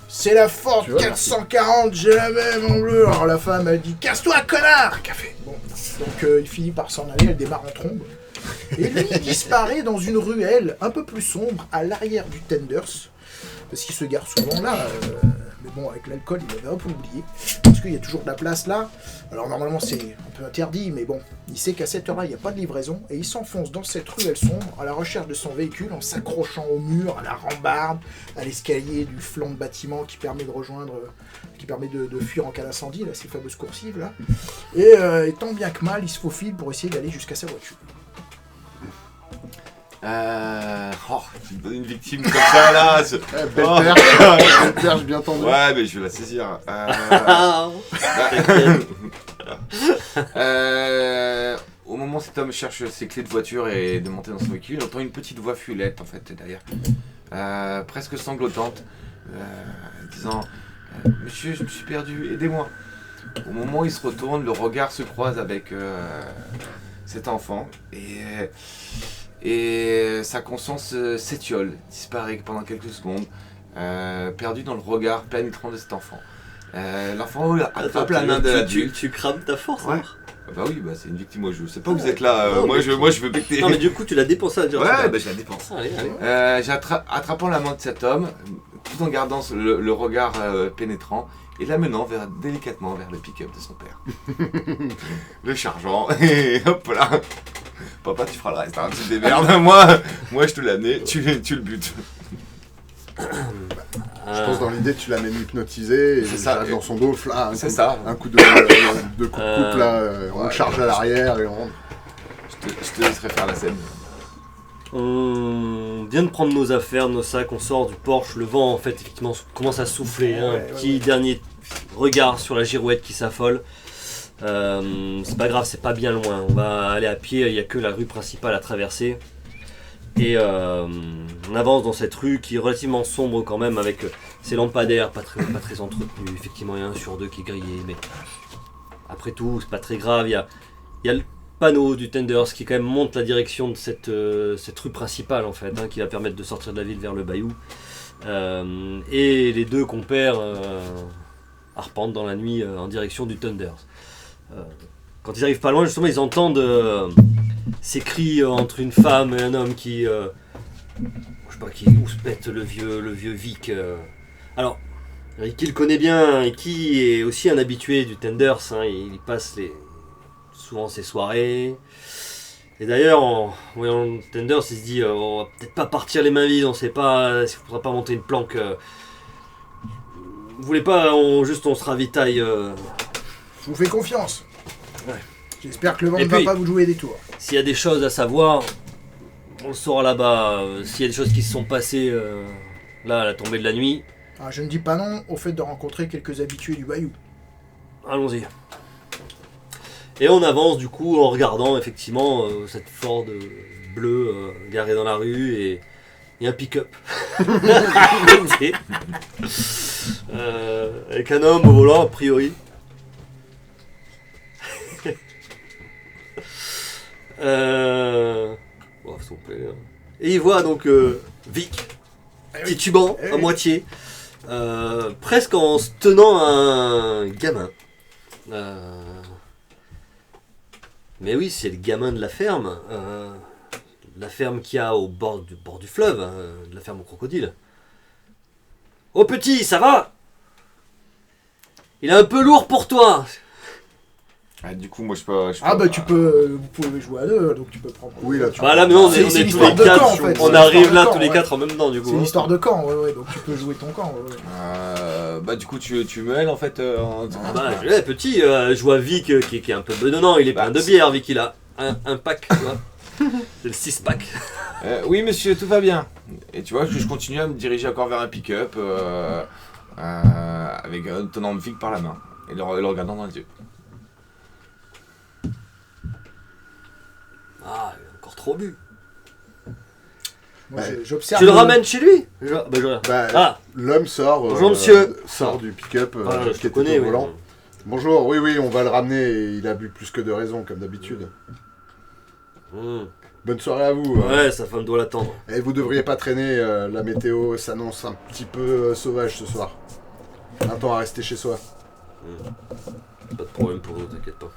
c'est la Ford Tu vois, 440, j'ai la même en bleu. Alors la femme, elle dit « Casse-toi, connard !» Café. Bon, donc il finit par s'en aller, elle démarre en trombe. Et lui, il disparaît dans une ruelle un peu plus sombre, à l'arrière du Tenders. Parce qu'il se gare souvent là. Mais bon, avec l'alcool, il avait un peu oublié. Parce qu'il y a toujours de la place là. Alors normalement, c'est un peu interdit, mais bon, il sait qu'à cette heure-là, il n'y a pas de livraison. Et il s'enfonce dans cette ruelle sombre, à la recherche de son véhicule, en s'accrochant au mur, à la rambarde, à l'escalier du flanc de bâtiment qui permet de rejoindre... qui permet de fuir en cas d'incendie, là, ces fameuses coursives là. Et tant bien que mal, il se faufile pour essayer d'aller jusqu'à sa voiture. Tu me donnes une victime comme ça là. Belle perche bien tendue. Ouais, mais je vais la saisir. Au moment où cet homme cherche ses clés de voiture et de monter dans son véhicule, il entend une petite voix fulette en fait derrière, presque sanglotante, disant Monsieur, je me suis perdu, aidez-moi. Au moment où il se retourne, le regard se croise avec cet enfant et sa conscience s'étiole, disparaît pendant quelques secondes, perdu dans le regard pénétrant de cet enfant. L'enfant attrape la main de l'adulte. Tu crames ta force, Ouais. hein. Bah oui, bah c'est une victime, moi je sais pas où vous êtes là, moi je veux becter. Non mais du coup tu l'as dépensé à dire ça. Ouais, bah je la dépense. Allez, allez. Attrapant la main de cet homme, tout en gardant le regard pénétrant, et l'amenant délicatement vers le pick-up de son père. Le chargeant, et hop là. Papa, tu feras le reste, hein, tu te démerdes. moi je te l'amener, tu le butes. Je pense dans l'idée tu l'amènes hypnotisé et C'est ça, dans son dos, là, c'est ça. un coup de coupe là, on ouais, charge à l'arrière et on rentre. Je te laisserai faire la scène. On vient de prendre nos affaires, nos sacs, on sort du Porsche, le vent en fait effectivement commence à souffler, hein, un petit dernier regard sur la girouette qui s'affole. C'est pas grave, c'est pas bien loin, on va aller à pied, il n'y a que la rue principale à traverser. Et on avance dans cette rue qui est relativement sombre quand même, avec ces lampadaires pas très entretenus. Effectivement, il y a un sur deux qui est grillé, mais après tout, c'est pas très grave. Il y a le panneau du Tenders qui quand même montre la direction de cette rue principale en fait, qui va permettre de sortir de la ville vers le bayou. Et les deux compères arpentent dans la nuit en direction du Tenders. Quand ils arrivent pas loin, justement, ils entendent ces cris entre une femme et un homme qui, je sais pas, qui houspète le vieux Vic. Alors, qui le connaît bien et qui est aussi un habitué du Tenders, il passe souvent ses soirées. Et d'ailleurs, en voyant le Tenders, il se dit on va peut-être pas partir les mains vides, on sait pas s'il faudra pas monter une planque. Vous voulez pas, on se ravitaille. Je vous fais confiance. Ouais. J'espère que le vent Et ne va puis- pas vous jouer des tours. S'il y a des choses à savoir, on le saura là-bas. S'il y a des choses qui se sont passées là à la tombée de la nuit, Ah, je ne dis pas non au fait de rencontrer quelques habitués du bayou. allons-y. Et on avance du coup en regardant effectivement cette Ford bleue garée dans la rue et un pick-up. Arrêté. Avec un homme au volant a priori. Bon, s'il vous plaît. Et il voit donc Vic, titubant Eh à oui. moitié, presque en se tenant à un gamin. Mais oui, c'est le gamin de la ferme. La ferme qu'il y a au bord du fleuve, de la ferme au crocodile. Oh petit, ça va? Il est un peu lourd pour toi. Ah, du coup, moi je peux. Ah bah tu peux, vous pouvez jouer à deux, donc tu peux prendre. Oui, là, tu Bah là, mais on C'est- est c'est tous l'histoire les de quatre. camp, en fait. On C'est l'histoire arrive de là camp, tous les ouais. quatre en même temps, du coup. C'est une histoire de camp, ouais, donc tu peux jouer ton camp. Ouais. Bah, du coup, tu me mêles en fait. Ah bah, petit, je vois Vic qui est un peu bedonnant, il est plein de bière, Vic, il a un pack, tu vois. C'est le 6-pack. Oui, monsieur, tout va bien. Et tu vois, je continue à me diriger encore vers un pick-up avec tenant Vic par la main et le regardant dans les yeux. Ah, il a encore trop bu. Moi, Ouais. j'observe. Tu le ramènes chez lui? Bah, Ah, l'homme sort, Bonjour, monsieur. sort du pick-up ah, je qui te était connais, au oui. volant. Bonjour, oui, on va le ramener. Et il a bu plus que de raison, comme d'habitude. Bonne soirée à vous. Ouais, sa femme doit l'attendre. Et vous devriez pas traîner, la météo s'annonce un petit peu sauvage ce soir. Un temps à rester chez soi. Pas de problème pour eux, t'inquiète pas.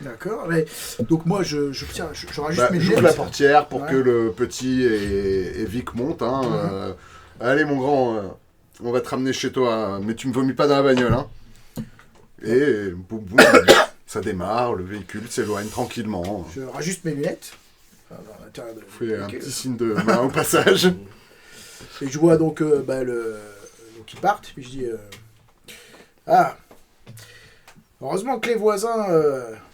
D'accord, mais donc moi j'observe, je rajoute Bah, mes j'ouvre lunettes. la portière pour Ouais. que le petit et Vic montent. Allez mon grand, on va te ramener chez toi, mais tu me vomis pas dans la bagnole. Hein. Et boum, boum, ça démarre, le véhicule s'éloigne tranquillement. Je rajuste mes lunettes. Enfin, dans l'intérieur de- Je fais un Ok. petit signe de main au passage. Et je vois donc donc ils partent, puis je dis ah, heureusement que les voisins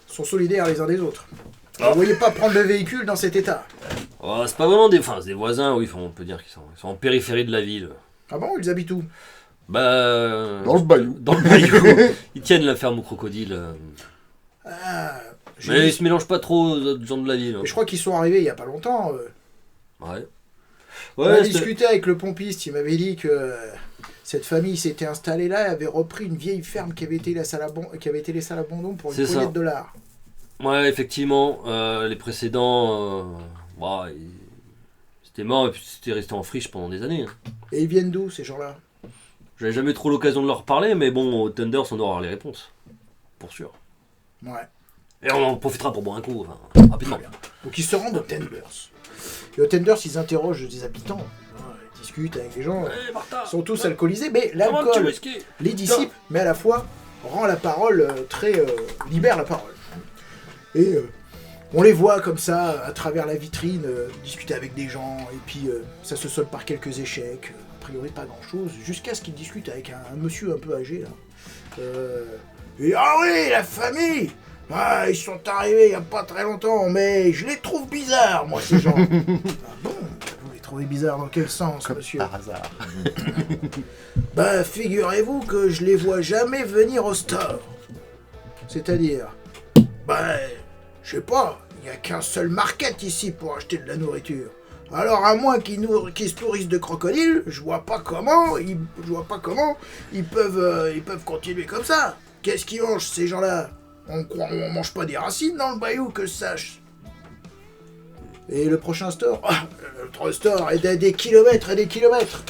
sont solidaires les uns des autres. Vous ne voyez pas prendre le véhicule dans cet état. Oh, c'est pas vraiment des... Enfin, c'est des voisins, oui, on peut dire qu'ils sont en périphérie de la ville. Ah bon, ils habitent où? Bah... Dans le bayou. Dans le bayou. Ils tiennent la ferme au crocodile. Ah, j'ai Mais vu- ils se mélangent pas trop aux autres gens de la ville. mais je crois qu'ils sont arrivés il y a pas longtemps. Ouais. On a Ouais, c'était- discuté avec le pompiste, il m'avait dit que cette famille s'était installée là et avait repris une vieille ferme qui avait été laissée à l'abandon pour une C'est poignée ça. de dollars. Ouais, effectivement, les précédents, c'était mort et puis c'était resté en friche pendant des années. Hein. Et ils viennent d'où ces gens-là? J'avais jamais trop l'occasion de leur parler, mais bon, au Thunders, on aura les réponses. Pour sûr. Ouais. Et on en profitera pour boire un coup, enfin, rapidement. Très bien. Donc ils se rendent au Tenders. Et au Tenders, ils interrogent des habitants. Ils discutent avec les gens. Ils sont tous alcoolisés, mais l'alcool les dissipe, mais à la fois rend la parole libère la parole. Et on les voit comme ça, à travers la vitrine, discuter avec des gens, et puis ça se solde par quelques échecs, a priori pas grand-chose, jusqu'à ce qu'ils discutent avec un monsieur un peu âgé, là. Et ah oui, la famille! Ah, ils sont arrivés il n'y a pas très longtemps, mais je les trouve bizarres, moi, ces gens. Ah bon? Vous les trouvez bizarres dans quel sens, monsieur? Par hasard. Bah, figurez-vous que je les vois jamais venir au store. C'est-à-dire, bah, je sais pas, n'y a qu'un seul market ici pour acheter de la nourriture. Alors à moins qu'ils se nourrissent de crocodiles, je vois pas comment ils peuvent continuer comme ça. Qu'est-ce qu'ils mangent ces gens-là? On mange pas des racines dans le bayou, que je sache. Et le prochain store, notre store est des kilomètres et des kilomètres.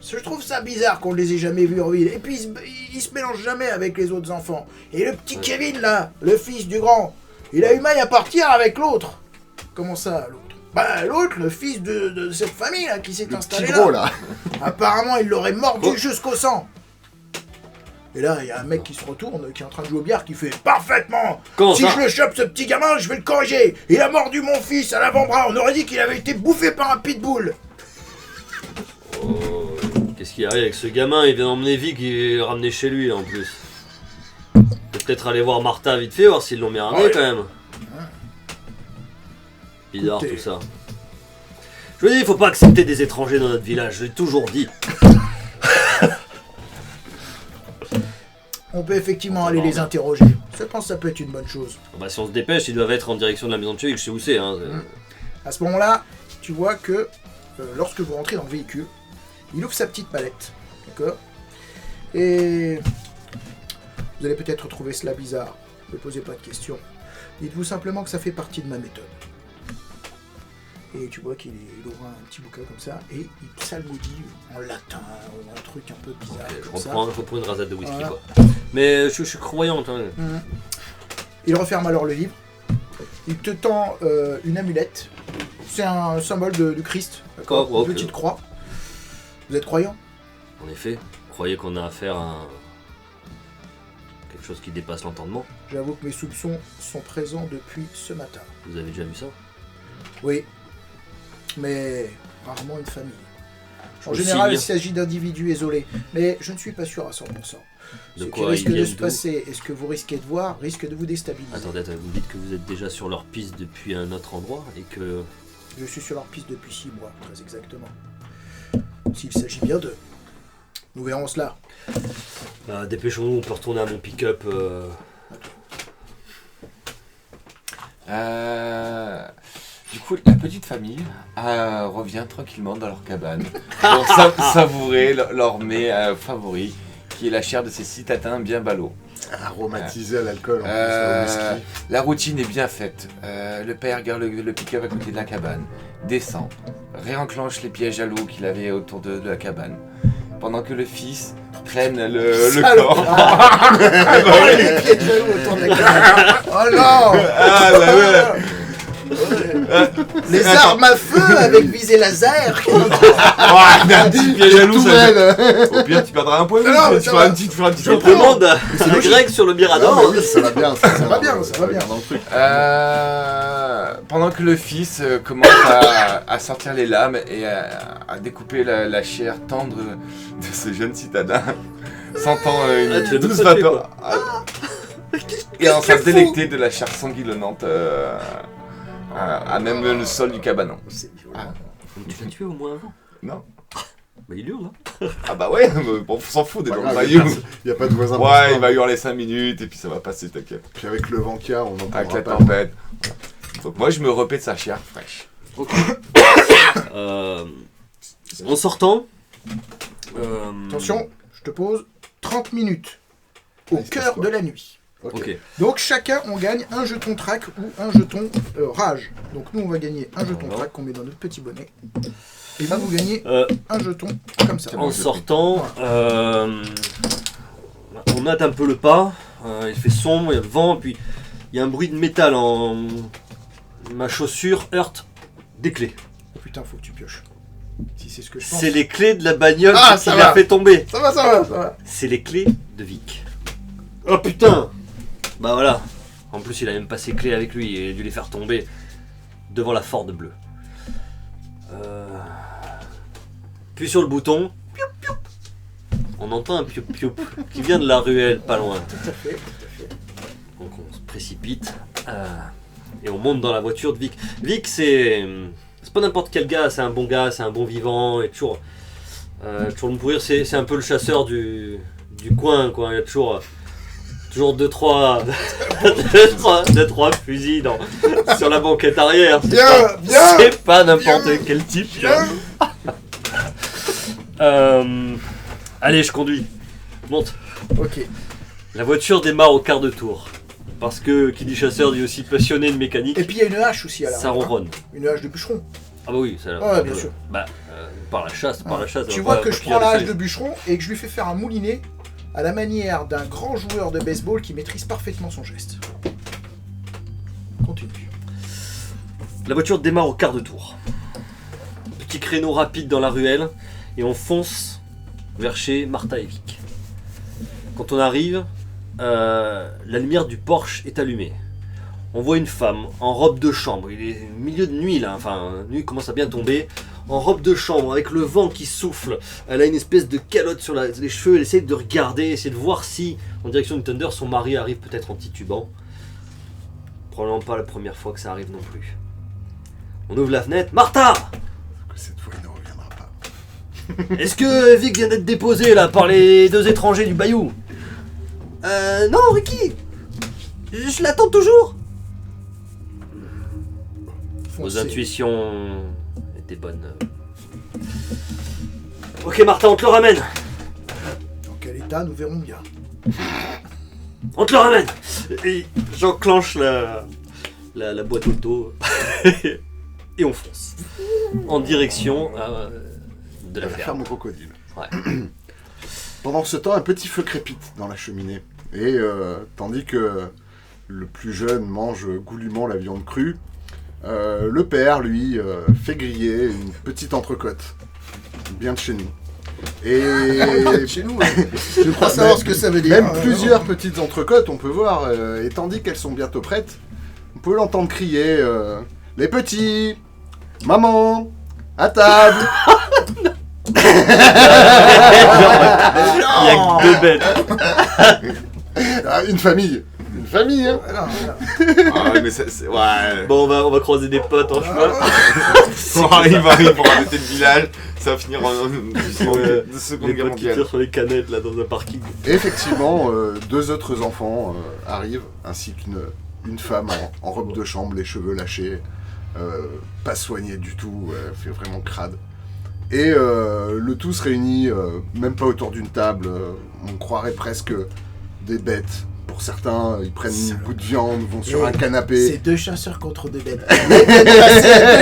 Je trouve ça bizarre qu'on ne les ait jamais vus en ville. Et puis ils se mélangent jamais avec les autres enfants. Et le petit Kevin là, le fils du grand, il a eu maille à partir avec l'autre. Comment ça, l'autre? Bah l'autre, le fils de cette famille là qui s'est installé Petit gros, là. Apparemment, il l'aurait mordu jusqu'au sang. Et là, il y a un mec qui se retourne, qui est en train de jouer au billard, qui fait « Parfaitement! Comment Si ça je le chope, ce petit gamin, je vais le corriger! Il a mordu mon fils à l'avant-bras, on aurait dit qu'il avait été bouffé par un pitbull! » Oh, qu'est-ce qui arrive avec ce gamin? Il vient d'emmener Vic et le ramener chez lui en plus. Peut-être aller voir Martha vite fait, voir s'ils l'ont bien ramené Ouais. quand même. Bizarre Écoutez. tout ça. Je vous dis, il faut pas accepter des étrangers dans notre village, je l'ai toujours dit. On peut effectivement aller les interroger. Je pense que ça peut être une bonne chose. Bah si on se dépêche, ils doivent être en direction de la maison de Chevik, je sais où c'est. Hein. À ce moment-là, tu vois que lorsque vous rentrez dans le véhicule, il ouvre sa petite mallette. D'accord? Et vous allez peut-être trouver cela bizarre. Ne posez pas de questions. Dites-vous simplement que ça fait partie de ma méthode. Et tu vois qu'il ouvre un petit bouquin comme ça et il psalmodie en latin ou un truc un peu bizarre. Ok, comme je ça. reprends une rasade de whisky Voilà. quoi. Mais je suis croyante. Hein. Il referme alors le livre. Il te tend une amulette. C'est un symbole du Christ. D'accord? Oh, ok. Une petite croix. Vous êtes croyant? En effet, croyez qu'on a affaire à quelque chose qui dépasse l'entendement. J'avoue que mes soupçons sont présents depuis ce matin. Vous avez déjà vu ça? Oui. Mais rarement une famille. En Je général, signe. il s'agit d'individus isolés. Mais je ne suis pas sûr à 100%. Ce De qui quoi risque ils de viennent se d'où? passer et ce que vous risquez de voir risque de vous déstabiliser. Attendez, vous me dites que vous êtes déjà sur leur piste depuis un autre endroit et que... Je suis sur leur piste depuis 6 mois, très exactement. S'il s'agit bien d'eux. Nous verrons cela. Bah, dépêchons-nous, on peut retourner à mon pick-up. Du coup, la petite famille revient tranquillement dans leur cabane pour savourer leur mets favori, qui est la chair de ces citadins bien ballots. Aromatisé à l'alcool, en plus, au whisky. La routine est bien faite. Le père garde le pick-up à côté de la cabane, descend, réenclenche les pièges à loup qu'il avait autour de la cabane, pendant que le fils traîne le corps. Oh, les pieds de jaloux autour de la gueule. Oh non. Ah, bah ouais. Les armes à feu avec visée laser. Un petit piège à loup, Tout ça belle. Au pire, tu perdras un point de Non, mais vue. Tu ça feras va. un petit Je demande à Greg sur le Ah, Mirador. mais oui, ça va bien. Ça va bien, ça va bien. Dans le truc. Pendant que le fils commence à sortir les lames et à découper la chair tendre de ce jeune citadin, sentant Ah, une tu l'as douce même pas tué, vapeur et en train de délecter de la chair sanguillonnante à même le sol du cabanon. C'est violent. Ah. Tu l'as tué au moins avant. Non. Bah il hurle là. Ah bah ouais, mais bon, on s'en fout, des Pas dans grave, le bayou. Il n'y a pas de voisin. Ouais, il va hurler 5 minutes et puis ça va passer, t'inquiète. Puis avec le vent qu'il y a, on Avec n'entendra la pas. tempête. Donc moi je me repais de sa chair fraîche. En sortant... Attention, je te pose 30 minutes au Ah, il se passe cœur quoi? de la nuit. Ok. Donc chacun on gagne un jeton trac ou un jeton rage. Donc nous on va gagner un jeton Voilà. trac qu'on met dans notre petit bonnet. Et là vous gagnez un jeton comme ça. En sortant, on note un peu le pas, il fait sombre, il y a le vent, puis il y a un bruit de métal en... Ma chaussure heurte des clés. Putain faut que tu pioches. Si c'est ce que je pense. C'est les clés de la bagnole Ah, qui ça l'a va. fait tomber. Ça va, ça va, ça va. C'est les clés de Vic. Oh putain! Bah voilà. En plus il a même pas ses clés avec lui, il a dû les faire tomber devant la Ford bleue. Puis sur le bouton, pioup, pioup. On entend un pioup pioup qui vient de la ruelle pas loin. Tout à fait, tout à fait. Donc on se précipite et on monte dans la voiture de Vic. Vic c'est pas n'importe quel gars, c'est un bon vivant et toujours le pourrir, c'est un peu le chasseur du coin quoi. Il y a toujours Toujours 2-3 fusils sur la banquette arrière. Bien. C'est pas n'importe quel type. tu vois. Allez, je conduis. Monte. Ok. La voiture démarre au quart de tour. Parce que qui dit chasseur dit aussi passionné de mécanique. Et puis il y a une hache aussi à la Ça ronronne. Une hache de bûcheron. Ah bah oui, ça. Ouais, bien sûr. Bah, par la chasse. Tu vois que je prends la hache de bûcheron et que je lui fais faire un moulinet à la manière d'un grand joueur de baseball qui maîtrise parfaitement son geste. Continue. La voiture démarre au quart de tour. Petit créneau rapide dans la ruelle et on fonce vers chez Martha et Vic. Quand on arrive, la lumière du Porsche est allumée. On voit une femme en robe de chambre. Il est milieu de nuit là, enfin, la nuit commence à bien tomber. En robe de chambre, avec le vent qui souffle. Elle a une espèce de calotte sur les cheveux. Elle essaie de regarder, essayer de voir si, en direction de Thunder, son mari arrive peut-être en titubant. Probablement pas la première fois que ça arrive non plus. On ouvre la fenêtre. Martha! Que cette fois, il ne reviendra pas. Est-ce que Vic vient d'être déposé là par les 2 étrangers du Bayou? Non, Ricky! Je l'attends toujours! Vos Foncez. intuitions étaient bonnes. Ok, Martha, on te le ramène! Dans quel état, nous verrons bien. On te le ramène! Et j'enclenche la boîte auto et on fonce en direction de la La ferme ferme. au crocodile. Ouais. Pendant ce temps, un petit feu crépite dans la cheminée. Et tandis que le plus jeune mange goulûment la viande crue, le père, lui, fait griller une petite entrecôte. Bien de chez nous. Et Chez nous, je crois savoir ce que ça veut dire. même plusieurs petites entrecôtes, on peut voir. Et tandis qu'elles sont bientôt prêtes, on peut l'entendre crier les petits, maman, à table. Il y a que 2 bêtes. Ah, une famille, hein. Voilà. Ah, mais c'est. Ouais. Bon, on va croiser des potes en chemin. On arrive pour arrêter le village, ça va finir en Ouais. Seconde Les Guerre potes qui mondiale. tirent sur les canettes là dans un parking. Et effectivement, 2 autres enfants arrivent, ainsi qu'une femme en robe de chambre, les cheveux lâchés, pas soignée du tout, fait vraiment crade. Et le tout se réunit, même pas autour d'une table, on croirait presque des bêtes. Pour certains, ils prennent une bout de viande, vont sur un canapé. C'est 2 chasseurs contre 2 bêtes. C'est 2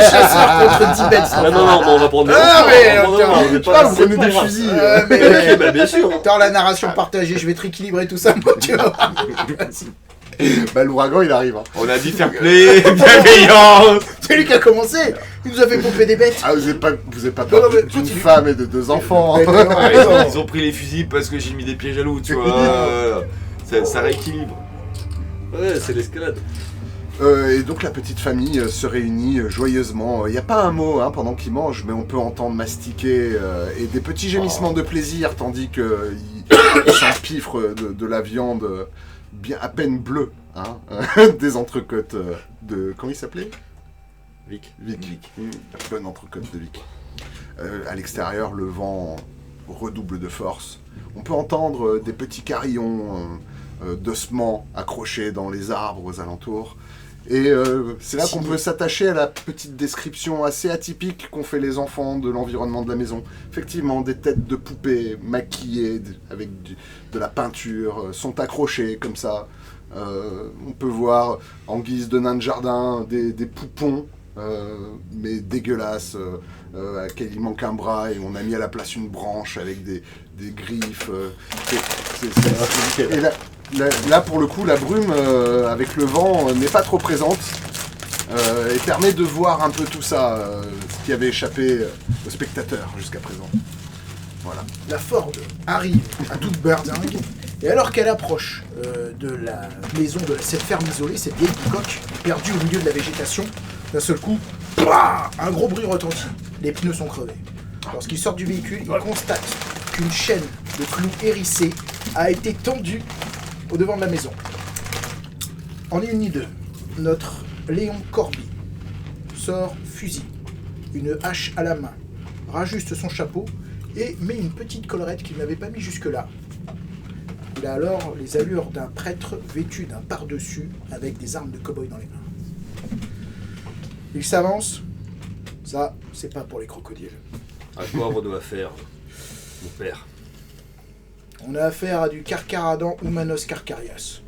chasseurs contre 10 bêtes. Ah non, bon, on va prendre Ah, mais, non, tiens, on est Ah, vous c'est prenez pas des grave. fusils. Mais Ok, bah bien sûr. dans la narration partagée, je vais te rééquilibrer tout ça, moi, tu vois. Bah, l'ouragan, il arrive. Hein. On a dit fair play, bienveillance. C'est lui qui a commencé. Il nous a fait pomper des bêtes. Ah, vous êtes pas Non, mais papa d'une continue. femme et de 2 enfants. Mais non, Ah, non. ils ont pris les fusils parce que j'ai mis des pieds jaloux, tu vois. Ça rééquilibre. Ouais, c'est l'escalade. Et donc la petite famille se réunit joyeusement. Il n'y a pas un mot pendant qu'ils mangent, mais on peut entendre mastiquer et des petits gémissements de plaisir, tandis qu'ils s'empiffrent de la viande bien à peine bleue, des entrecôtes de... Comment il s'appelait ? Vic. Vic. La bonne entrecôte de Vic. À l'extérieur, le vent redouble de force. On peut entendre des petits carillons d'ossements accrochés dans les arbres aux alentours. Et c'est là qu'on peut s'attacher à la petite description assez atypique qu'ont fait les enfants de l'environnement de la maison. Effectivement, des têtes de poupées maquillées avec de la peinture sont accrochées comme ça. On peut voir en guise de nains de jardin des poupons, mais dégueulasses, à laquelle il manque un bras et on a mis à la place une branche avec des griffes. Et là, pour le coup, la brume avec le vent n'est pas trop présente et permet de voir un peu tout ça, ce qui avait échappé aux spectateurs jusqu'à présent. Voilà. La Ford arrive à toute berdingue, et alors qu'elle approche de la maison de cette ferme isolée, cette vieille bicoque perdue au milieu de la végétation, d'un seul coup, bah, un gros bruit retentit. Les pneus sont crevés. Lorsqu'ils sortent du véhicule, ils constatent qu'une chaîne de clous hérissés a été tendue au devant de la maison. En une ni deux, notre Léon Corby sort fusil, une hache à la main, rajuste son chapeau et met une petite collerette qu'il n'avait pas mis jusque-là. Il a alors les allures d'un prêtre vêtu d'un pardessus avec des armes de cow-boy dans les mains. Il s'avance. Ça, c'est pas pour les crocodiles. À quoi on doit faire, mon père? On a affaire à du Carcaradan Humanos Carcarias.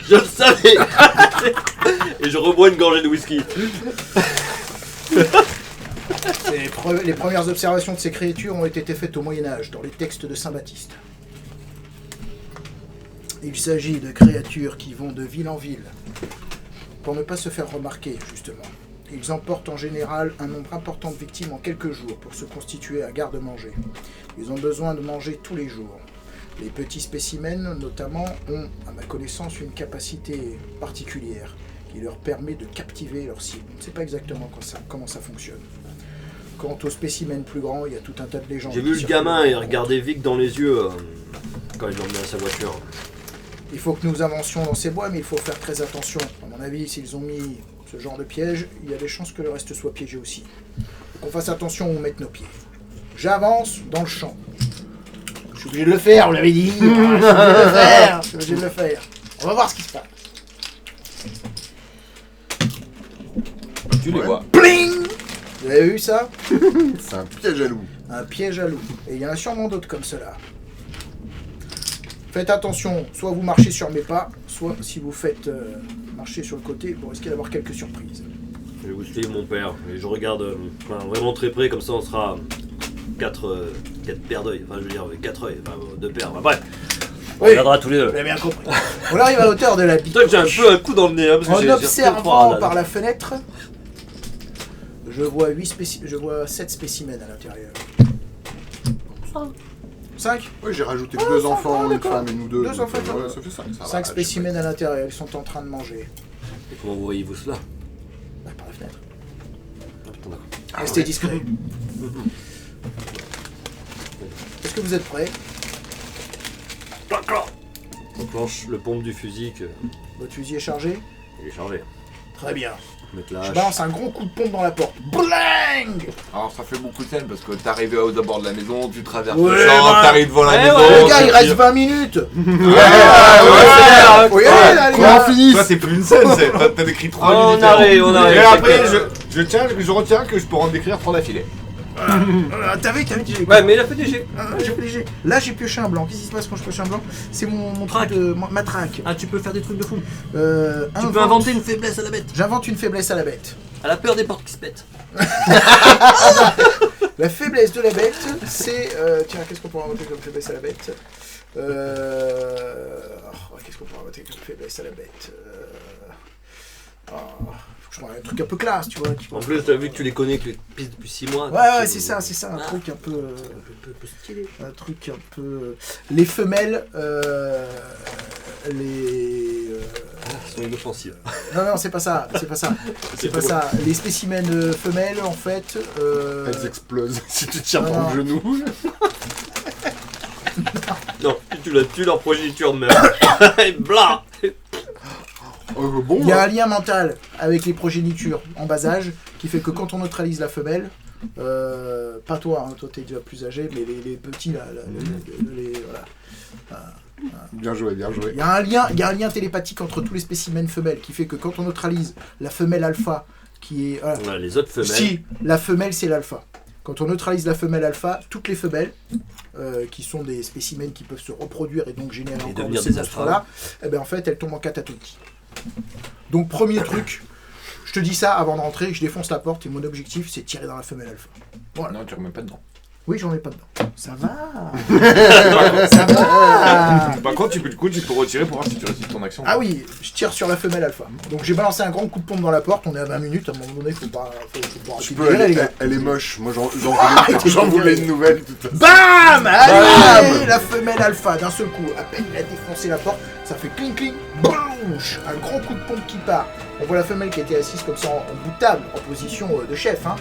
Je le savais. Et je rebois une gorgée de whisky. Les premières observations de ces créatures ont été faites au Moyen-Âge, dans les textes de Saint-Baptiste. Il s'agit de créatures qui vont de ville en ville, pour ne pas se faire remarquer, justement. Ils emportent en général un nombre important de victimes en quelques jours pour se constituer un garde-manger. Ils ont besoin de manger tous les jours. Les petits spécimens, notamment, ont, à ma connaissance, une capacité particulière qui leur permet de captiver leur cible. On ne sait pas exactement comment ça fonctionne. Quant aux spécimens plus grands, il y a tout un tas de légendes. J'ai vu le gamin et regarder Vic dans les yeux quand il l'emmenait à sa voiture. Il faut que nous avancions dans ces bois, mais il faut faire très attention. À mon avis, s'ils ont mis ce genre de piège, il y a des chances que le reste soit piégé aussi. Faut qu'on fasse attention où on mette nos pieds. J'avance dans le champ. Je suis obligé de le faire, vous l'avez dit. Je suis obligé de le faire. On va voir ce qui se passe. Tu les vois. Pling! Vous avez vu ça? C'est un piège à loup. Un piège à loup. Et il y en a sûrement d'autres comme cela. Faites attention, soit vous marchez sur mes pas, soit si vous faites marcher sur le côté, vous risquez d'avoir quelques surprises. Je vais vous suivre, mon père. Et je regarde vraiment très près, comme ça on sera 4 paires d'œil. Enfin, je veux dire, 4 œils, enfin 2 paires. Enfin, bref, on Oui, regardera tous les deux. vous avez bien compris. On arrive à hauteur de la bite. Toi, j'ai un peu un coup dans le nez. Hein, parce que En j'ai observant froid, là. par la fenêtre, je vois 7 spécimens à l'intérieur. 5 Oui, j'ai rajouté Ah, 2 ça enfants, va, une d'accord. femme et nous 2. 2 enfants, ouais, ça fait 5. 5 spécimens à l'intérieur, ils sont en train de manger. Et comment voyez-vous cela? Bah, par la fenêtre. Ah, putain, d'accord. Restez discret. Est-ce que vous êtes prêts? On planche le pompe du fusil que Votre fusil est chargé? il est chargé. Très bien. Mettre la Je hache. balance un gros coup de pompe dans la porte. Bling! Alors ça fait beaucoup de scène parce que t'arrives aux abords de la maison, tu traverses Ouais, le champ, ouais. t'arrives devant la Ouais, maison. ouais, Le gars, il tu reste tires. 20 minutes! Ouais, Faut y aller, là, les gars! Toi c'est plus une scène, t'as décrit 3 On minutes. arrive, on arrive. Et après je retiens que je peux en décrire 3 d'affilée. T'as vu, j'ai Ouais, mais il a fait des jets. j'ai fait léger. Là, j'ai pioché un blanc. Qu'est-ce qui se passe quand je pioche un blanc? C'est mon truc de ma traque. Ah, tu peux faire des trucs de fou. Tu peux inventer une faiblesse à la bête. J'invente une faiblesse à la bête. À la peur des portes qui se pètent. La faiblesse de la bête, c'est... tiens, qu'est-ce qu'on pourrait inventer comme faiblesse à la bête? Qu'est-ce qu'on pourrait inventer comme faiblesse à la bête? Faut que je prenne un truc un peu classe, tu vois. En plus, t'as vu que tu les connais, que les pistes depuis 6 mois. Ouais, c'est ça, un truc un peu... Un peu stylé. Un truc un peu... Les femelles, les... Ils sont inoffensifs. Non, c'est pas ça. C'est pas ça. Les spécimens femelles, en fait... Elles explosent si tu tires non, dans non. le genou. Non, tu la tues leur progéniture de même. Et bla. Bon, Il y a un lien mental avec les progénitures en bas âge qui fait que quand on neutralise la femelle, pas toi, hein, toi t'es déjà plus âgé, mais les petits là, voilà. Bien joué, bien joué. Il y a un lien télépathique entre tous les spécimens femelles qui fait que quand on neutralise la femelle alpha, qui est voilà, Ouais, les autres femelles. si la femelle c'est l'alpha. Quand on neutralise la femelle alpha, toutes les femelles, qui sont des spécimens qui peuvent se reproduire et donc générer encore de devenir ces des monstres-là, eh ben en fait elles tombent en catatonie. Donc premier truc, je te dis ça avant de rentrer, je défonce la porte et mon objectif c'est de tirer dans la femelle alpha. Voilà. Non, tu remets pas dedans. Oui, j'en ai pas dedans. Ça va. Ça va. Par contre, tu peux retirer pour voir si tu réussis ton action. Ah oui, je tire sur la femelle alpha. Donc j'ai balancé un grand coup de pompe dans la porte, on est à 20 minutes, à un moment donné, faut pas Tu arrêter de peux, tirer, les gars. elle est moche. Moi, j'en voulais une nouvelle. de toute façon. BAM! Allez, la femelle alpha, d'un seul coup, à peine il a défoncé la porte, ça fait cling cling, bouch, un grand coup de pompe qui part. On voit la femelle qui était assise comme ça en bout de table, en position de chef. Hein.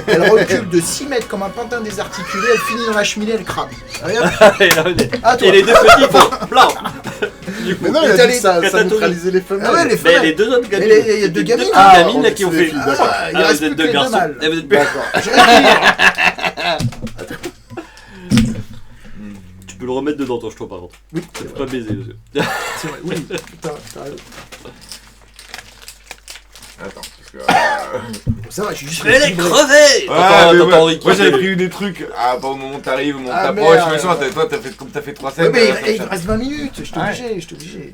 Elle recule de 6 mètres comme un pantin désarticulé, elle finit dans la cheminée, elle crame. Allez, hop, Et là, à toi. et les deux petits font blanc. Du coup, Mais non, il a dit que ça neutralisait les femelles. Ah ouais, les mais femelles. les deux autres gamines. Et il y a deux gamines. Ah, Ah, gamines là, ok, qui ont c'est fait. des filles, d'accord. Ah, il Ah, reste vous êtes plus deux que les deux garçons. mâles. Et vous êtes plus. Je retire. Tu peux le remettre dedans ton jeton par contre. Oui, Ça c'est fait vrai. pas baiser monsieur. C'est vrai, oui, t'as raison. Attends, parce que. Ça va, je suis juste. crever Ah, mais T'entends ouais. Ricky. Moi j'avais pris des trucs. Ah, pas au moment où t'arrives, au moment où Ah, t'approches, merde. machin. Toi, t'as fait 3 Ouais, scènes. mais ça me il chatte. reste 20 minutes, je t'ai Ouais. obligé.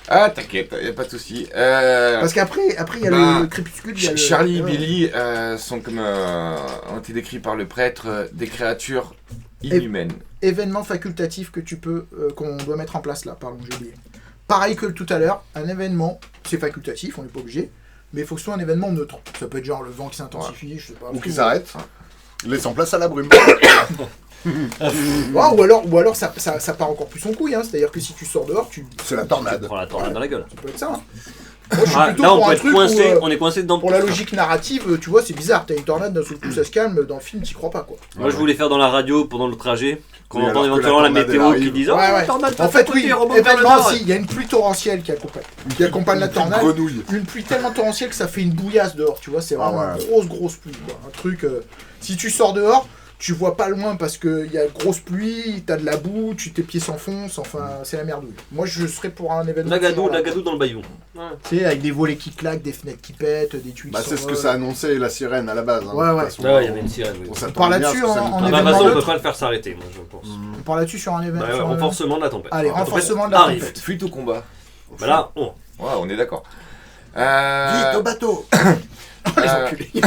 Ah, t'inquiète, y a pas de soucis. Parce qu'après, il y a bah, le crépuscule, il y a le. Charlie et Ouais. Billy sont comme ont été décrits par le prêtre des créatures inhumaines. Événement facultatif que tu peux, qu'on doit mettre en place là, pardon, j'ai oublié. Pareil que tout à l'heure, un événement, c'est facultatif, on n'est pas obligé, mais il faut que ce soit un événement neutre. Ça peut être genre le vent qui s'intensifie, je sais pas. Ou qui s'arrête, laissant place à la brume. Ouais, ou alors ça part encore plus en couille, hein. C'est-à-dire que si tu sors dehors, C'est la Tu tornade. prends la tornade dans la gueule. ça peut être ça. Hein. Moi, je suis Ah, plutôt là on pour peut un être truc coincé, où, on est coincé dedans. pour la logique narrative, tu vois, c'est bizarre. T'as une tornade, d'un seul coup ça se calme, dans le film, t'y crois pas, quoi. Moi je voulais faire dans la radio pendant le trajet, qu'on Oui, entend alors que éventuellement la la tornade, météo elle qui arrive. disent Ouais, oh ouais. la tornade En passe à fait, côté, oui, remonte vers le événement nord. aussi, il y a une pluie torrentielle qui accompagne la tornade. Grenouille. Une pluie tellement torrentielle que ça fait une bouillasse dehors, tu vois, c'est Ah vraiment ouais. une grosse pluie, quoi. Un truc, si tu sors dehors, tu vois pas loin parce qu'il y a grosse pluie, t'as de la boue, tes pieds s'enfoncent, enfin, c'est la merdouille. Moi, je serais pour un événement... La genre là, gadou dans le bayou. Ouais. tu sais, avec des volets qui claquent, des fenêtres qui pètent, des tuiles Bah, qui c'est ce que s'envolent. ça annonçait la sirène à la base. Hein, Ouais, de toute ouais. façon. Ah ouais, il y avait une sirène. Oui. On s'attend parle bien à ce là-dessus, que ça en nous Ah tombe. bah événement vas-y, on peut neutre. pas le faire s'arrêter, moi je pense. On parle là-dessus sur un événement. Bah ouais, sur un- renforcement de la tempête. Allez, La tempête renforcement de la arrive. tempête. Fuite au combat. Bah là, on. Ouais, on est d'accord. Vite au bateau. Les enculés. Ils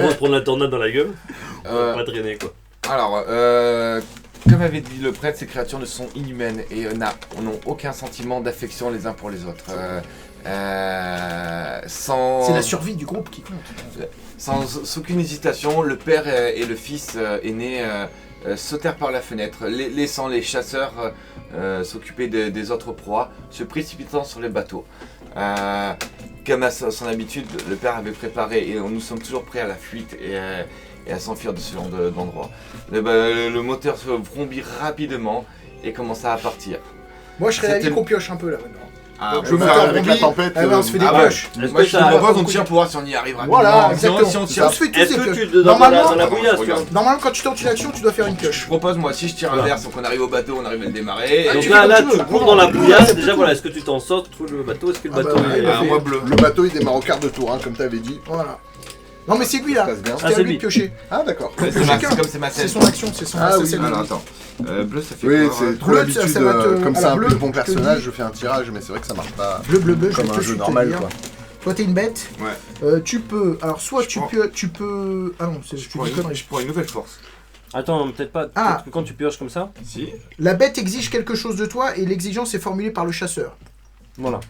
vont se prendre la tornade dans la gueule. On va Euh, pas traîner quoi. Alors, comme avait dit le prêtre, ces créatures ne sont inhumaines et n'ont aucun sentiment d'affection les uns pour les autres. Sans, C'est la survie du groupe qui compte. sans aucune hésitation, le père et le fils aîné sautèrent par la fenêtre, laissant les chasseurs s'occuper des autres proies, se précipitant sur les bateaux. Comme à son habitude, le père avait préparé, et nous sommes toujours prêts à la fuite et à s'enfuir de ce genre d'endroit. Le moteur se vrombit rapidement et commença à partir. Moi, je serais d'avis C'était- qu'on pioche un peu là maintenant. Ah, Donc, on le peut moteur faire- avec vrombit. la tempête, Ah ouais, on se fait des ah ouais. pioches. Est-ce Moi que je te ça- propose, on tire pour voir si on y arrive rapidement. Voilà, Si on- exactement. Si on On tire, se fait tous Est-ce des que pioches. tu dans Normalement, la Attends, bouillasse, je tu vois regarde. Normalement, quand tu tentes une action, tu dois faire une je pioche. propose, moi, si je tire Voilà. inverse, donc on arrive au bateau, on arrive à le démarrer. Ah, Donc tu là, fais là, comme tu tu veux. cours Non, dans la non, bouillasse. c'est Déjà, tout. voilà, est-ce que tu t'en sors, tu trouves le bateau, est-ce que le Ah bah, bateau ouais, est. ouais. moi bleu. Le bateau il démarre au quart de tour, hein, comme t'avais dit. Voilà. Non, mais c'est lui là. Ça se passe bien. C'était Ah, à c'est lui lui. de piocher. Ah d'accord. C'est Chacun. comme c'est ma C'est scène. son action, c'est son Ah oui, c'est le- Alors attends, bleu ça fait Oui, quoi, c'est trop Bleu, l'habitude. ça va te- Comme c'est alors, un bleu, peu bon je te personnage, dis. je fais un tirage, mais c'est vrai que ça marche pas Bleu, je vais comme tout un de jeu suite te normal, dire. quoi. Toi, t'es une bête. Ouais. Tu peux. Alors, soit Je tu prends- peux. Tu peux. Ah non, c'est Je je prends dis connerie. je prends une nouvelle force. Attends, peut-être pas. Ah. Peut-être que quand tu pioches comme ça. Si. La bête exige quelque chose de toi et l'exigence est formulée par le chasseur. Voilà.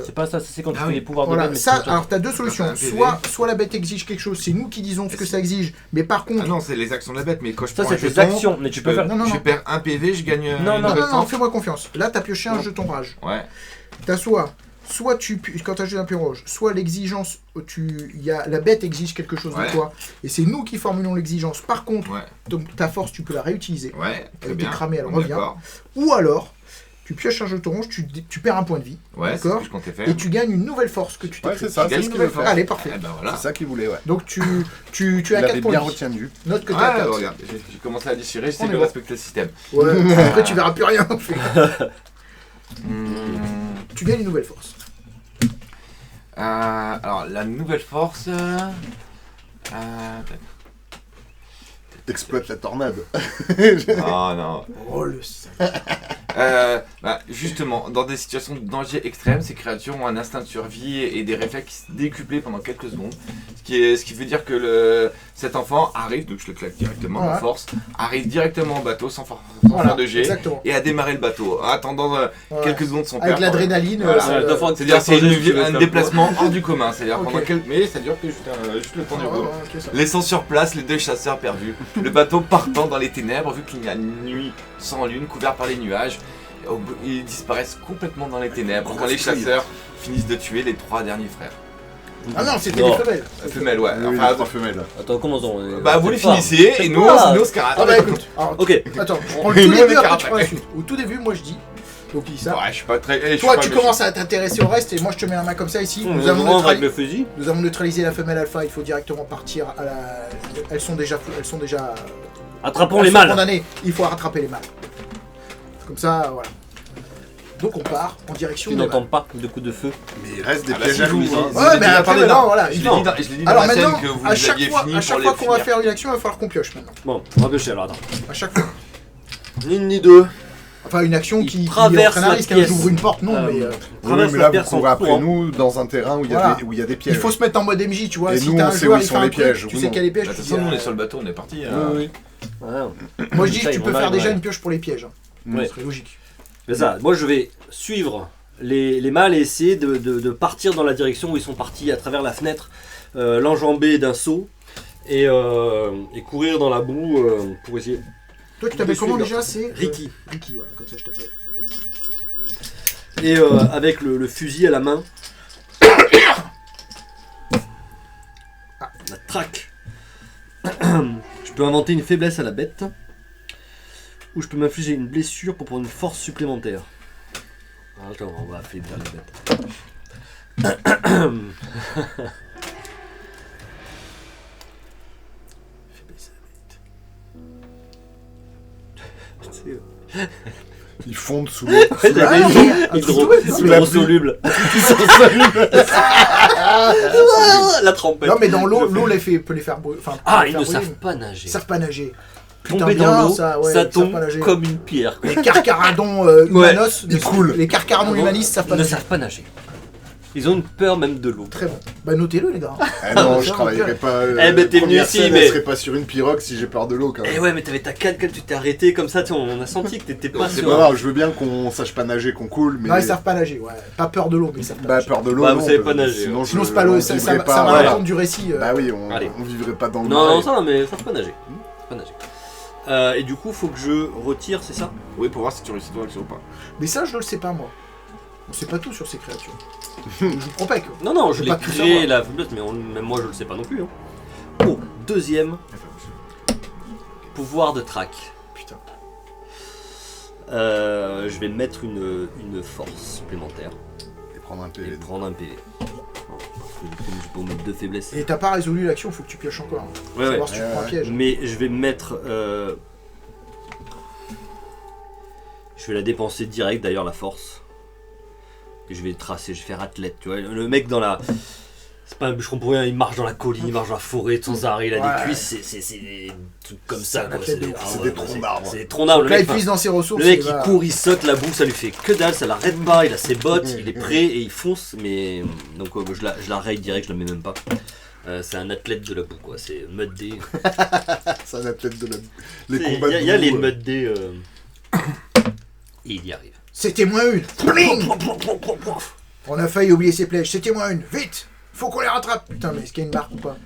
C'est pas ça, c'est quand tu Ah fais oui. les pouvoirs de Voilà, bête, mais ça, c'est autre chose. alors t'as deux solutions. un PV. Soit la bête exige quelque chose, c'est nous qui disons ce que ça exige, mais par contre. Ah non, c'est les actions de la bête, mais quand je Ça, prends un c'est tes jeton, actions, mais tu peux faire. Non, non, je non. perds un PV, je gagne Non, une non, Non, nouvelle non, non, force. fais-moi confiance. Là, t'as pioché un jeton rage. Ouais. T'as soit quand t'as jeté un pion rouge, soit l'exigence, la bête exige quelque chose Ouais. de toi, et c'est nous qui formulons l'exigence. Par contre, Ouais. donc, ta force, tu peux la réutiliser. Ouais, très Elle bien. était cramée, elle On est revient. d'accord. Ou alors, tu pioches un jeton rouge, tu perds un point de vie, Ouais, c'est ce d'accord, que je comptais faire. et tu gagnes une nouvelle force que tu t'es Ouais, créée. c'est ça, Tu c'est gagnes ce une qu'il veut nouvelle force. faire. Allez, parfait. Eh ben voilà. C'est ça qu'il voulait, ouais. Donc tu Il as avait 4 points bien de vie. retenu. Note que tu as Ah, 4. regarde, j'ai commencé à déchirer, On j'essaie est de bon. respecter le système. Ouais, après tu verras plus rien. Hmm, Tu gagnes une nouvelle force. alors, la nouvelle force. T'exploites la tornade. Oh non. Oh le sale. Justement, dans des situations de danger extrême, ces créatures ont un instinct de survie et des réflexes décuplés pendant quelques secondes. Ce qui veut dire que cet enfant arrive, donc je le claque directement, Voilà. en force, arrive directement au bateau sans Voilà, faire de jet exactement. et a démarré le bateau, en attendant Ouais. quelques secondes de son Avec père. l'adrénaline. Voilà. ça- deux fois que C'est-à-dire c'est tu veux un faire déplacement hors du commun, c'est-à-dire Ok. pendant quelques... Mais ça dure que juste le temps Ah, du ouais, go. ouais, ok, ça. Laissant sur place les deux chasseurs perdus, le bateau partant dans les ténèbres vu qu'il y a une nuit sans lune couvert par les nuages. Ils disparaissent complètement dans les ténèbres quand les chasseurs finissent de tuer les 3 derniers frères. Ah non, c'était Non. des femelles. Femelles, ouais. Oui, Enfin, les trois femelles. Attends, commençons. bah vous les C'est pas- finissez c'est et nous pas- on se met au scarat. Ah bah écoute, alors, Ok. attends, je prends Et le tout nous, on début, est après tu carapé. prends la suite. Au tout début, moi je dis, Donc il dit ça. Ouais, je suis pas très. je suis Toi, pas tu méchant. commences à t'intéresser au reste et moi je te mets la main comme ça ici. Nous avons avec le fusil. Nous avons neutralisé la femelle alpha. Il faut directement partir à la. Elles sont déjà. Attrapons elles les sont mâles. condamnées. Il faut rattraper les mâles. Comme ça, voilà. Donc on part en direction Tu des n'entends mâles. pas de coups de feu. Mais il reste des Ah bah pièges si, à je vous loups. ai dit. Hein. Vous Ouais, avez mais déjà après, parlé, non, là. voilà. Je l'ai non. dit dans Alors la scène maintenant, que vous à chaque aviez fois, fini à chaque pour fois les qu'on va finir. faire une action, il va falloir qu'on pioche maintenant. Bon, on va piocher alors, attends. À chaque fois. Ni une ni deux. Enfin, une action Il qui traverse entraîne un la risque. pièce. J'ouvre une porte, non, mais. Oui, Traverse mais la là, pièce vous courez en après courant. nous dans un terrain où il y a, Voilà. où il y a des pièges. Il faut se mettre en mode MJ, tu vois. Et Si nous, t'as on un sait joueur, où il sont fait un les truc, pièges, tu ou sais non. qu'il y a les pièges. De toute tu façon, dis, nous on est sur le bateau, on est parti. Oui. Voilà. Moi je dis que Ça, tu ils peux vont faire mal, déjà ouais. une pioche pour les pièges. Ouais. Ce serait logique. C'est ça. Moi, je vais suivre les mâles et essayer de partir dans la direction où ils sont partis à travers la fenêtre, l'enjamber d'un saut et courir dans la boue pour essayer. Toi tu t'appelles De comment suivre. déjà? C'est Ricky. Ricky, ouais, comme ça je t'appelle. Ricky. Et avec le fusil à la main. La traque. Je peux inventer une faiblesse à la bête. Ou je peux m'infliger une blessure pour prendre une force supplémentaire. Attends, on va affaiblir la bête. Faiblesse à la bête. Ils fondent sous l'eau. C'est hydrosoluble. La trompette. Non mais dans l'eau, l'eau peut les faire brûler. Enfin, Ah, peut les ils ne faire brûler, savent pas nager. Ils savent pas nager. Putain, Tomber bien, dans l'eau, ça, ouais, ça ils savent tombe pas nager. comme une pierre. quoi. Les carcaradons humanos, ils coulent. Les carcaradons humanistes savent pas Ils ne nager. savent pas nager. Ils ont une peur même de l'eau. Très bon. Bah notez-le les gars. Eh non, Ça, je travaillerai pas. Eh ben, t'es venu première ici, scène, mais- elle serait pas sur une pirogue si j'ai peur de l'eau quand même. Eh ouais, mais t'avais ta canne, tu t'es arrêté comme ça, tu sais, on a senti que t'étais pas C'est sûr. pas grave, je veux bien qu'on sache pas nager, qu'on coule, mais. Non ils savent pas nager, ouais. Pas peur de l'eau mais ils savent pas Bah, nager. peur de l'eau, Bah, non, vous savez pas parce que nager, Sinon, Sinon je- c'est pas l'eau, on ça vivrait va pas, me voilà. rendre du récit. Bah oui, Allez. on vivrait pas dans le Non, marais. non, ça va, mais ça savent pas nager. Ils savent pas nager. Et du coup, faut que je retire, c'est ça? Oui, pour voir si tu réussis ton action ou pas. Mais ça je le sais pas moi. On sait pas tout sur ces créatures. Je vous prends pas quoi. Non, non, je Faut l'ai pas tout créé savoir. la faiblesse, mais même moi je le sais pas non plus. Hein. Oh, deuxième pouvoir de track. Putain. Je vais mettre une force supplémentaire Et prendre un et PV. prendre un PV. Parce que comme je peux mettre deux faiblesses. Et t'as pas résolu l'action, faut que tu pioches encore. Ouais, ouais. Savoir si tu prends un piège. Mais je vais mettre. Je vais la dépenser direct d'ailleurs, la force. Et je vais tracer, je vais faire athlète. Tu vois, le mec dans la. C'est pas un bûcheron pour rien, il marche dans la colline, il marche dans la forêt sans arrêt, il a Ouais. des cuisses, c'est des trucs comme ça. C'est un Quoi. athlète de ouf. C'est des troncs d'arbres. C'est des troncs d'arbres. Là Le il mec, puise dans ses ressources. le mec, et il va- court, il saute, la boue, ça lui fait que dalle, ça l'arrête pas, il a ses bottes, il est prêt et il fonce, mais. Donc je la raye direct, je la mets même pas. C'est un athlète de la boue, quoi, c'est mud day. C'est un athlète de la. Les combats de Il y a les boue, mud day. Et il y arrive. C'était moins une. Bling. On a failli oublier ses flèches. C'était moins une. Vite. Faut qu'on les rattrape. Putain mais est-ce qu'il y a une marque ou pas?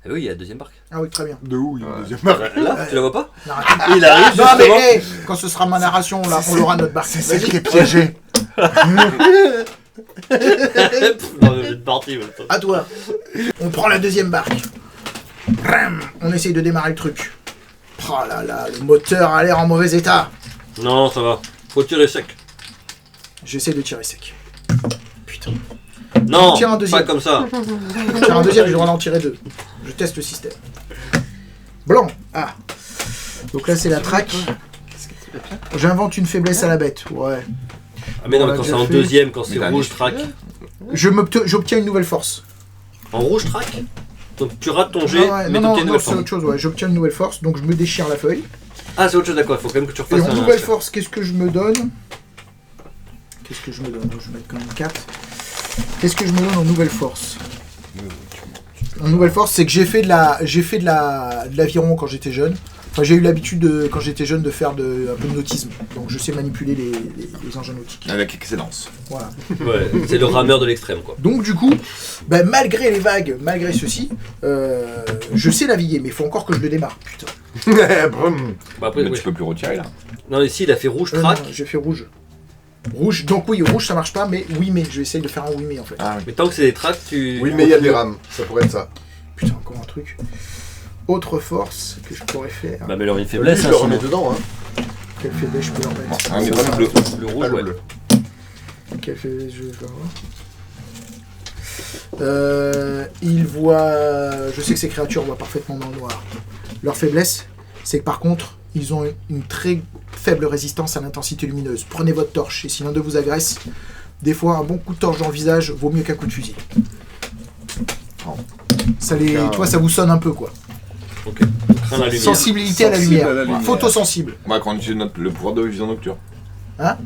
Ah oui, il y a la deuxième barque. Ah oui très bien. De où il y a une Ouais. deuxième marque Là, tu la vois pas? Narratif. Il arrive Non justement. mais hey, quand ce sera ma narration là, on aura notre barque. C'est celle qui est piégée. Non, mais c'est parti. Ouais. À toi. On prend la deuxième barque. Bram. On essaye de démarrer le truc. Oh là là, le moteur a l'air en mauvais état. Non, ça va. Faut tirer sec. J'essaie de tirer sec. Putain. Non, Tire un deuxième. pas comme ça. Je tire un deuxième, je dois en tirer deux. Je teste le système. Blanc. Ah. Donc là c'est la traque. J'invente une faiblesse à la bête. Ouais. Ah mais non, On mais l'a quand c'est déjà en fait. deuxième, quand Mais c'est là, rouge les- track. J'obtiens une nouvelle force. En rouge track. Donc tu rates ton jet, Ah ouais, mais non, t'obtiens une non, nouvelle c'est forme. autre chose. Ouais. J'obtiens une nouvelle force, donc je me déchire la feuille. Ah, c'est autre chose, d'accord. Il faut quand même que tu Et refasses en un. nouvelle force, qu'est-ce que je me donne? Qu'est-ce que je me donne? Je vais mettre quand même 4. Qu'est-ce que je me donne en nouvelle force? En nouvelle force, c'est que j'ai fait de l'aviron quand j'étais jeune. Enfin, j'ai eu l'habitude quand j'étais jeune de faire un peu de nautisme. Donc je sais manipuler les engins nautiques. Avec excellence. Voilà. Ouais, c'est le rameur de l'extrême, quoi. Donc du coup, ben, malgré les vagues, malgré ceci, je sais naviguer, mais il faut encore que je le démarre. Putain. Brum. Bah après, Mais oui. tu peux plus retirer là. Non, ici, il a fait rouge Non, track. j'ai fait rouge. Rouge, donc oui, rouge ça marche pas, mais oui, mais je vais essayer de faire un oui, mais en fait. Ah oui. Mais tant que c'est des tracks, tu. Oui, mais il y a des rames. Ça pourrait être ça. Putain, encore un truc. Autre force que je pourrais faire. Bah, mais alors une Lui, faiblesse, je hein, le sinon. remets dedans. Hein. Quelle faiblesse je peux leur mettre? Ah, mais pas le bleu. Le Pas rouge, le ouais. bleu. Quelle faiblesse je vais avoir? Ils voient... Je sais que ces créatures voient parfaitement dans le noir. Leur faiblesse, c'est que par contre, ils ont une très faible résistance à l'intensité lumineuse. Prenez votre torche, et si l'un d'eux vous agresse, des fois un bon coup de torche dans le visage vaut mieux qu'un coup de fusil. Ça les... Tu vois, ça vous sonne un peu, quoi. Ok. Crains la lumière. Sensibilité à la Sensible lumière. à la lumière. Photosensible. Moi, quand on utilise le pouvoir de vision nocturne. Hein?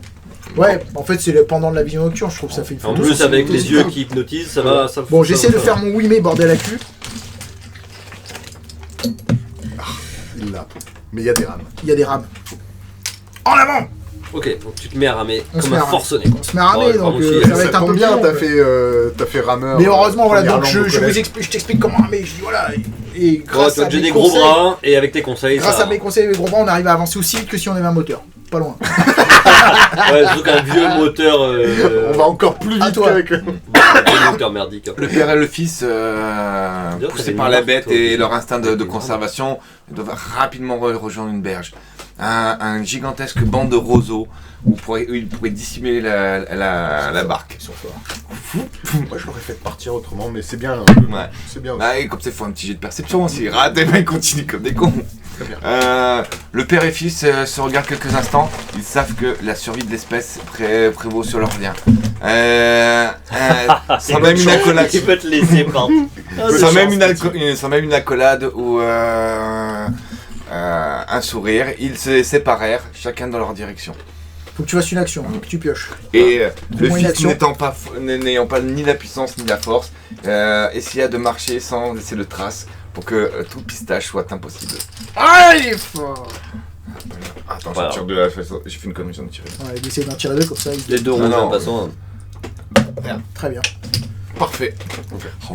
Ouais, en fait, c'est le pendant de la vision nocturne, je trouve que ça fait une En photo. plus, avec les yeux qui hypnotisent, ça va. Ça, Bon, ça j'essaie va, de ça faire va. mon oui mais bordel à cul. Il l'a. Mais il y a des rames. Il y a des rames. En avant! Ok, donc tu te mets à ramer On se comme met un à ramer. forcené. quoi. On se met à ramer, Ouais, donc pardon, si, ça va Ça être un peu tombe bien, long, t'as fait rameur. Mais heureusement, voilà, première donc langue au je collège. je t'explique comment ramer. Je dis voilà, et Ouais, grâce tu as à déjà mes des gros conseils, bras et avec tes conseils. grâce ça... à mes conseils et mes gros bras, on arrive à avancer aussi vite que si on avait un moteur. Pas loin. Ouais, surtout qu'un vieux moteur. On va encore plus À vite toi. qu'avec. Un vieux moteur merdique. Le père et le fils, D'ailleurs, poussés t'avais par une la marque, bête toi, et aussi. leur instinct de Avec des conservation, ils doivent rapidement rejoindre une berge. Un gigantesque banc de roseaux où ils pourraient dissimuler la barque. Ils sont forts. Moi je l'aurais fait partir autrement, mais c'est bien. Ouais. C'est bien. Bah, et comme ça, il faut un petit jet de perception. S'ils ratent, eh ben, ils continuent comme des cons. Très bien. Le père et fils se regardent quelques instants. Ils savent que la survie de l'espèce prévaut sur leur bien. Sans même une accolade. Il peut te laisser, pardon. Sans même une accolade ou un sourire, ils se séparèrent, chacun dans leur direction. Faut que tu fasses une action, hein, que tu pioches. Et le Fais-moi une fils action. n'ayant pas ni la puissance ni la force, essaya de marcher sans laisser de traces pour que tout pistage soit impossible. Ah, il est fort! Attends, Voilà. je tire deux, j'ai fait une connerie, j'en ai tiré deux. Ouais, il essaie d'en tirer deux comme ça. Les deux rouges, Non, de non. toute façon. Très bien. Parfait. Oh,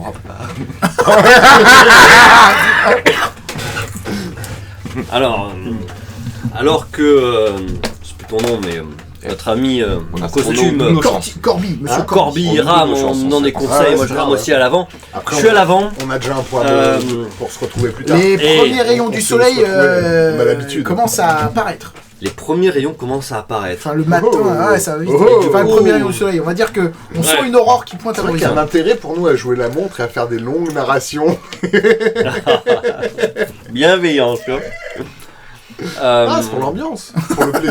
Alors que. c'est plus ton nom, mais. Notre ami On en a costume. nos chances. Corby, monsieur Hein, Corby. Corby On rame double nos en chances, donnant des on conseils, sait. moi Ah, je c'est rame ça, aussi à l'avant. Après, Je suis à l'avant. On a déjà un point Euh, pour se retrouver plus tard. Les Et premiers rayons on du se soleil retrouve, on a l'habitude. commencent à apparaître. Les premiers rayons commencent à apparaître. Enfin, le matin, Oh. ouais, ça va vite. Oh. Enfin, le premier rayon du soleil. On va dire que on sent Ouais. une aurore qui pointe à C'est vrai qu'il y a un l'horizon. intérêt pour nous à jouer la montre et à faire des longues narrations. Bienveillant, tu vois. Ah, c'est pour l'ambiance,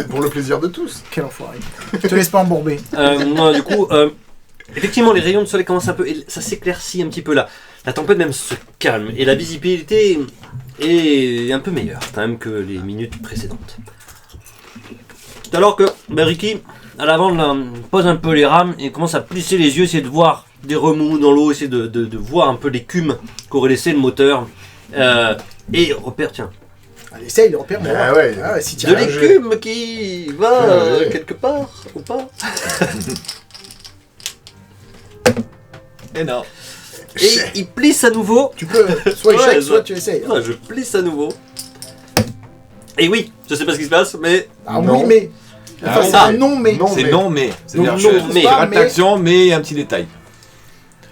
pour le plaisir de tous. Quel enfoiré. Je te laisse pas embourber. Non, du coup, effectivement, les rayons de soleil commencent un peu, et ça s'éclaircit un petit peu là. La tempête même se calme, et la visibilité est un peu meilleure quand même que les minutes précédentes. Alors que Ricky, à l'avant, là, pose un peu les rames et commence à plisser les yeux, essayer de voir des remous dans l'eau, essayer de voir un peu l'écume qu'aurait laissé le moteur. Et repère, tiens, Allez, essaye de repérer. Ah ouais. Si tu de arrives. l'écume qui va Ouais. quelque part, ou pas. Et non. Et il plisse à nouveau. Tu peux soit Ouais, échec, soit ça- tu essayes. Ouais, je plisse à nouveau. Et oui, je sais pas ce qui se passe, mais Ah Non. oui, mais. Enfin, Ah, c'est ça. un non, mais. Non. C'est mais- non, mais. C'est-à-dire Donc, que non, je pas, rate mais- l'action, mais un petit détail.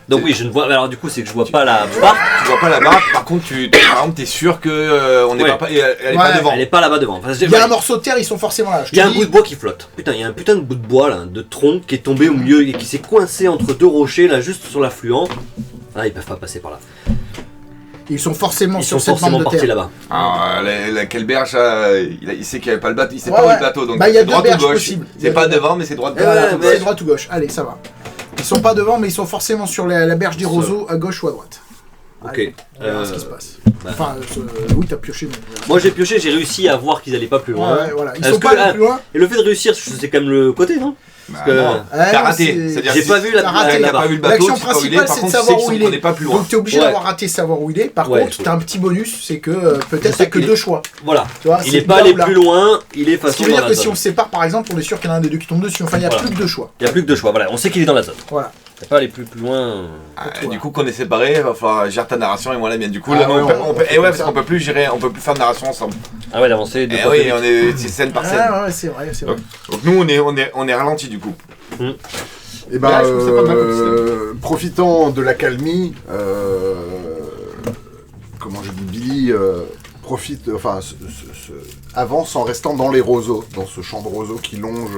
donc oui, je ne vois. Alors du coup, c'est que je vois pas la barque. Tu vois pas la barque, par contre, par exemple, t'es sûr que on n'est Ouais. pas, elle est Ouais. pas devant. Elle est pas là-bas devant. Enfin, Il y a un morceau de terre, ils sont forcément là. Je il y a te un dis, bout de bois qui flotte. Putain, il y a un putain de bout de bois là, de tronc qui est tombé au milieu et qui s'est coincé entre deux rochers là, juste sur l'affluent. Ah, ils peuvent pas passer par là. Ils sont forcément Ils sur sont cette bande forcément de partis terre. là-bas. Alors, la Kelberge, il sait qu'il n'y avait pas le bateau, il sait Ouais, pas où est ouais. le bateau, donc Bah, il y a c'est deux droite ou berges gauche. possibles. Il y C'est a pas deux devant, mais c'est droite. Et voilà, Ouais, c'est droite ou gauche. Allez, ça va. Ils sont pas devant, mais ils sont forcément sur la berge des Ça. roseaux, à gauche ou à droite. Ok. Allez, on verra ce qui se passe. bah. Enfin, oui, t'as pioché. Mais... Moi j'ai pioché, j'ai réussi à voir qu'ils allaient pas plus loin. Ouais, voilà. Ils Est-ce sont que- pas allés plus loin. Et le fait de réussir, c'est quand même le côté, non? Bah, que- non, Ouais, t'as non, raté. c'est- C'est-à-dire J'ai que pas si vu la t'as raté. t'as pas vu le bateau, L'action tu sais pas où il est, principale, par c'est de contre, tu sais savoir qu'ils où il sont est. pas plus loin. Donc t'es obligé Ouais. d'avoir raté savoir où il est. Par Ouais, contre, je- t'as un petit bonus, c'est que peut-être Je sais t'as que qu'il deux est- choix. Voilà. Tu vois, Il c'est est pas là allé ou là. plus loin, il est Ce façon qui veut dans dire la que si zone. on se sépare, par exemple, on est sûr qu'il y en a un des deux qui tombe dessus. Enfin, il n'y a Voilà. plus que deux choix. Il n'y a plus que deux choix, voilà, on sait qu'il est dans la zone. Voilà. Il n'est pas allé plus loin. Du coup, qu'on est séparés, il va falloir gérer ta narration et moi la mienne. Du coup, Ah là, ouais, on peut, fait et ouais, comme parce ça. qu'on peut plus gérer, on peut plus faire de narration ensemble. Ah ouais, d'avancer deux Et fois oui, plus vite. on est c'est scène par scène. Ah, ouais, c'est vrai, c'est vrai. Donc nous, on est ralenti du coup. Et ben, Ouais, je trouve ça pas mal profitant de l'accalmie, comment je dis, Billy avance en restant dans les roseaux, dans ce champ de roseaux qui longe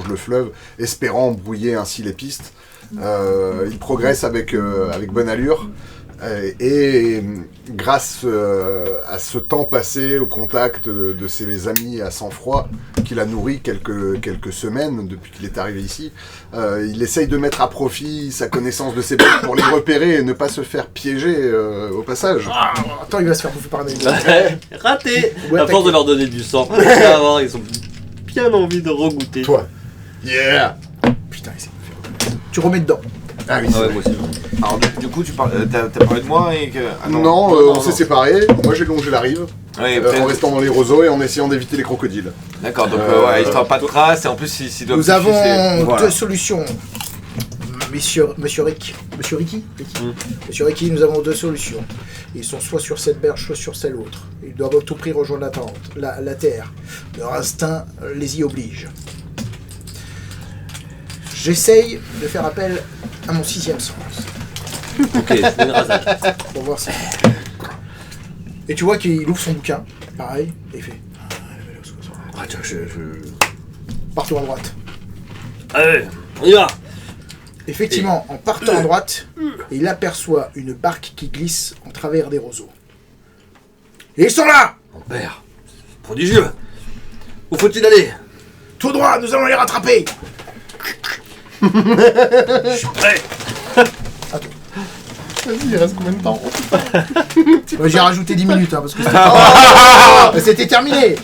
le fleuve, espérant brouiller ainsi les pistes. Il progresse avec bonne allure. Et grâce à ce temps passé au contact de ses amis à sang-froid, qu'il a nourri quelques semaines depuis qu'il est arrivé ici, il essaye de mettre à profit sa connaissance de ses bêtes pour les repérer et ne pas se faire piéger au passage. Ah, attends, il va se faire bouffer par un ennemi. Raté. Ouais, À force de leur donner du sang, ils ont bien envie de regoûter. Toi. Yeah. Putain, il s'est fait faire. Tu remets dedans. Ah oui, Ah ouais, moi aussi. Alors du coup, t'as parlé de moi et que... Ah, non, on s'est séparés. Moi j'ai longé la rive, Ouais, en restant dans les roseaux et en essayant d'éviter les crocodiles. D'accord, donc ouais, histoire pas de traces et en plus s'il doit... Nous avons Voilà. deux solutions. Monsieur Ricky. Monsieur Ricky, nous avons deux solutions. Ils sont soit sur cette berge, soit sur celle autre. Ils doivent à tout prix rejoindre la terre. Leur instinct les y oblige. J'essaye de faire appel à mon sixième sens. Ok, c'est une rasade. Pour voir si... Et tu vois qu'il ouvre son bouquin, pareil, et il fait... Ah, tiens, partout à droite. Allez, on y va. Effectivement, en partant à droite, il aperçoit une barque qui glisse en travers des roseaux. Et ils sont là! Mon père, c'est prodigieux. Où faut-il aller? Tout droit, nous allons les rattraper! Je suis prêt. Vas-y, il reste combien de temps? J'ai rajouté 10 minutes, hein, parce que c'était terminé!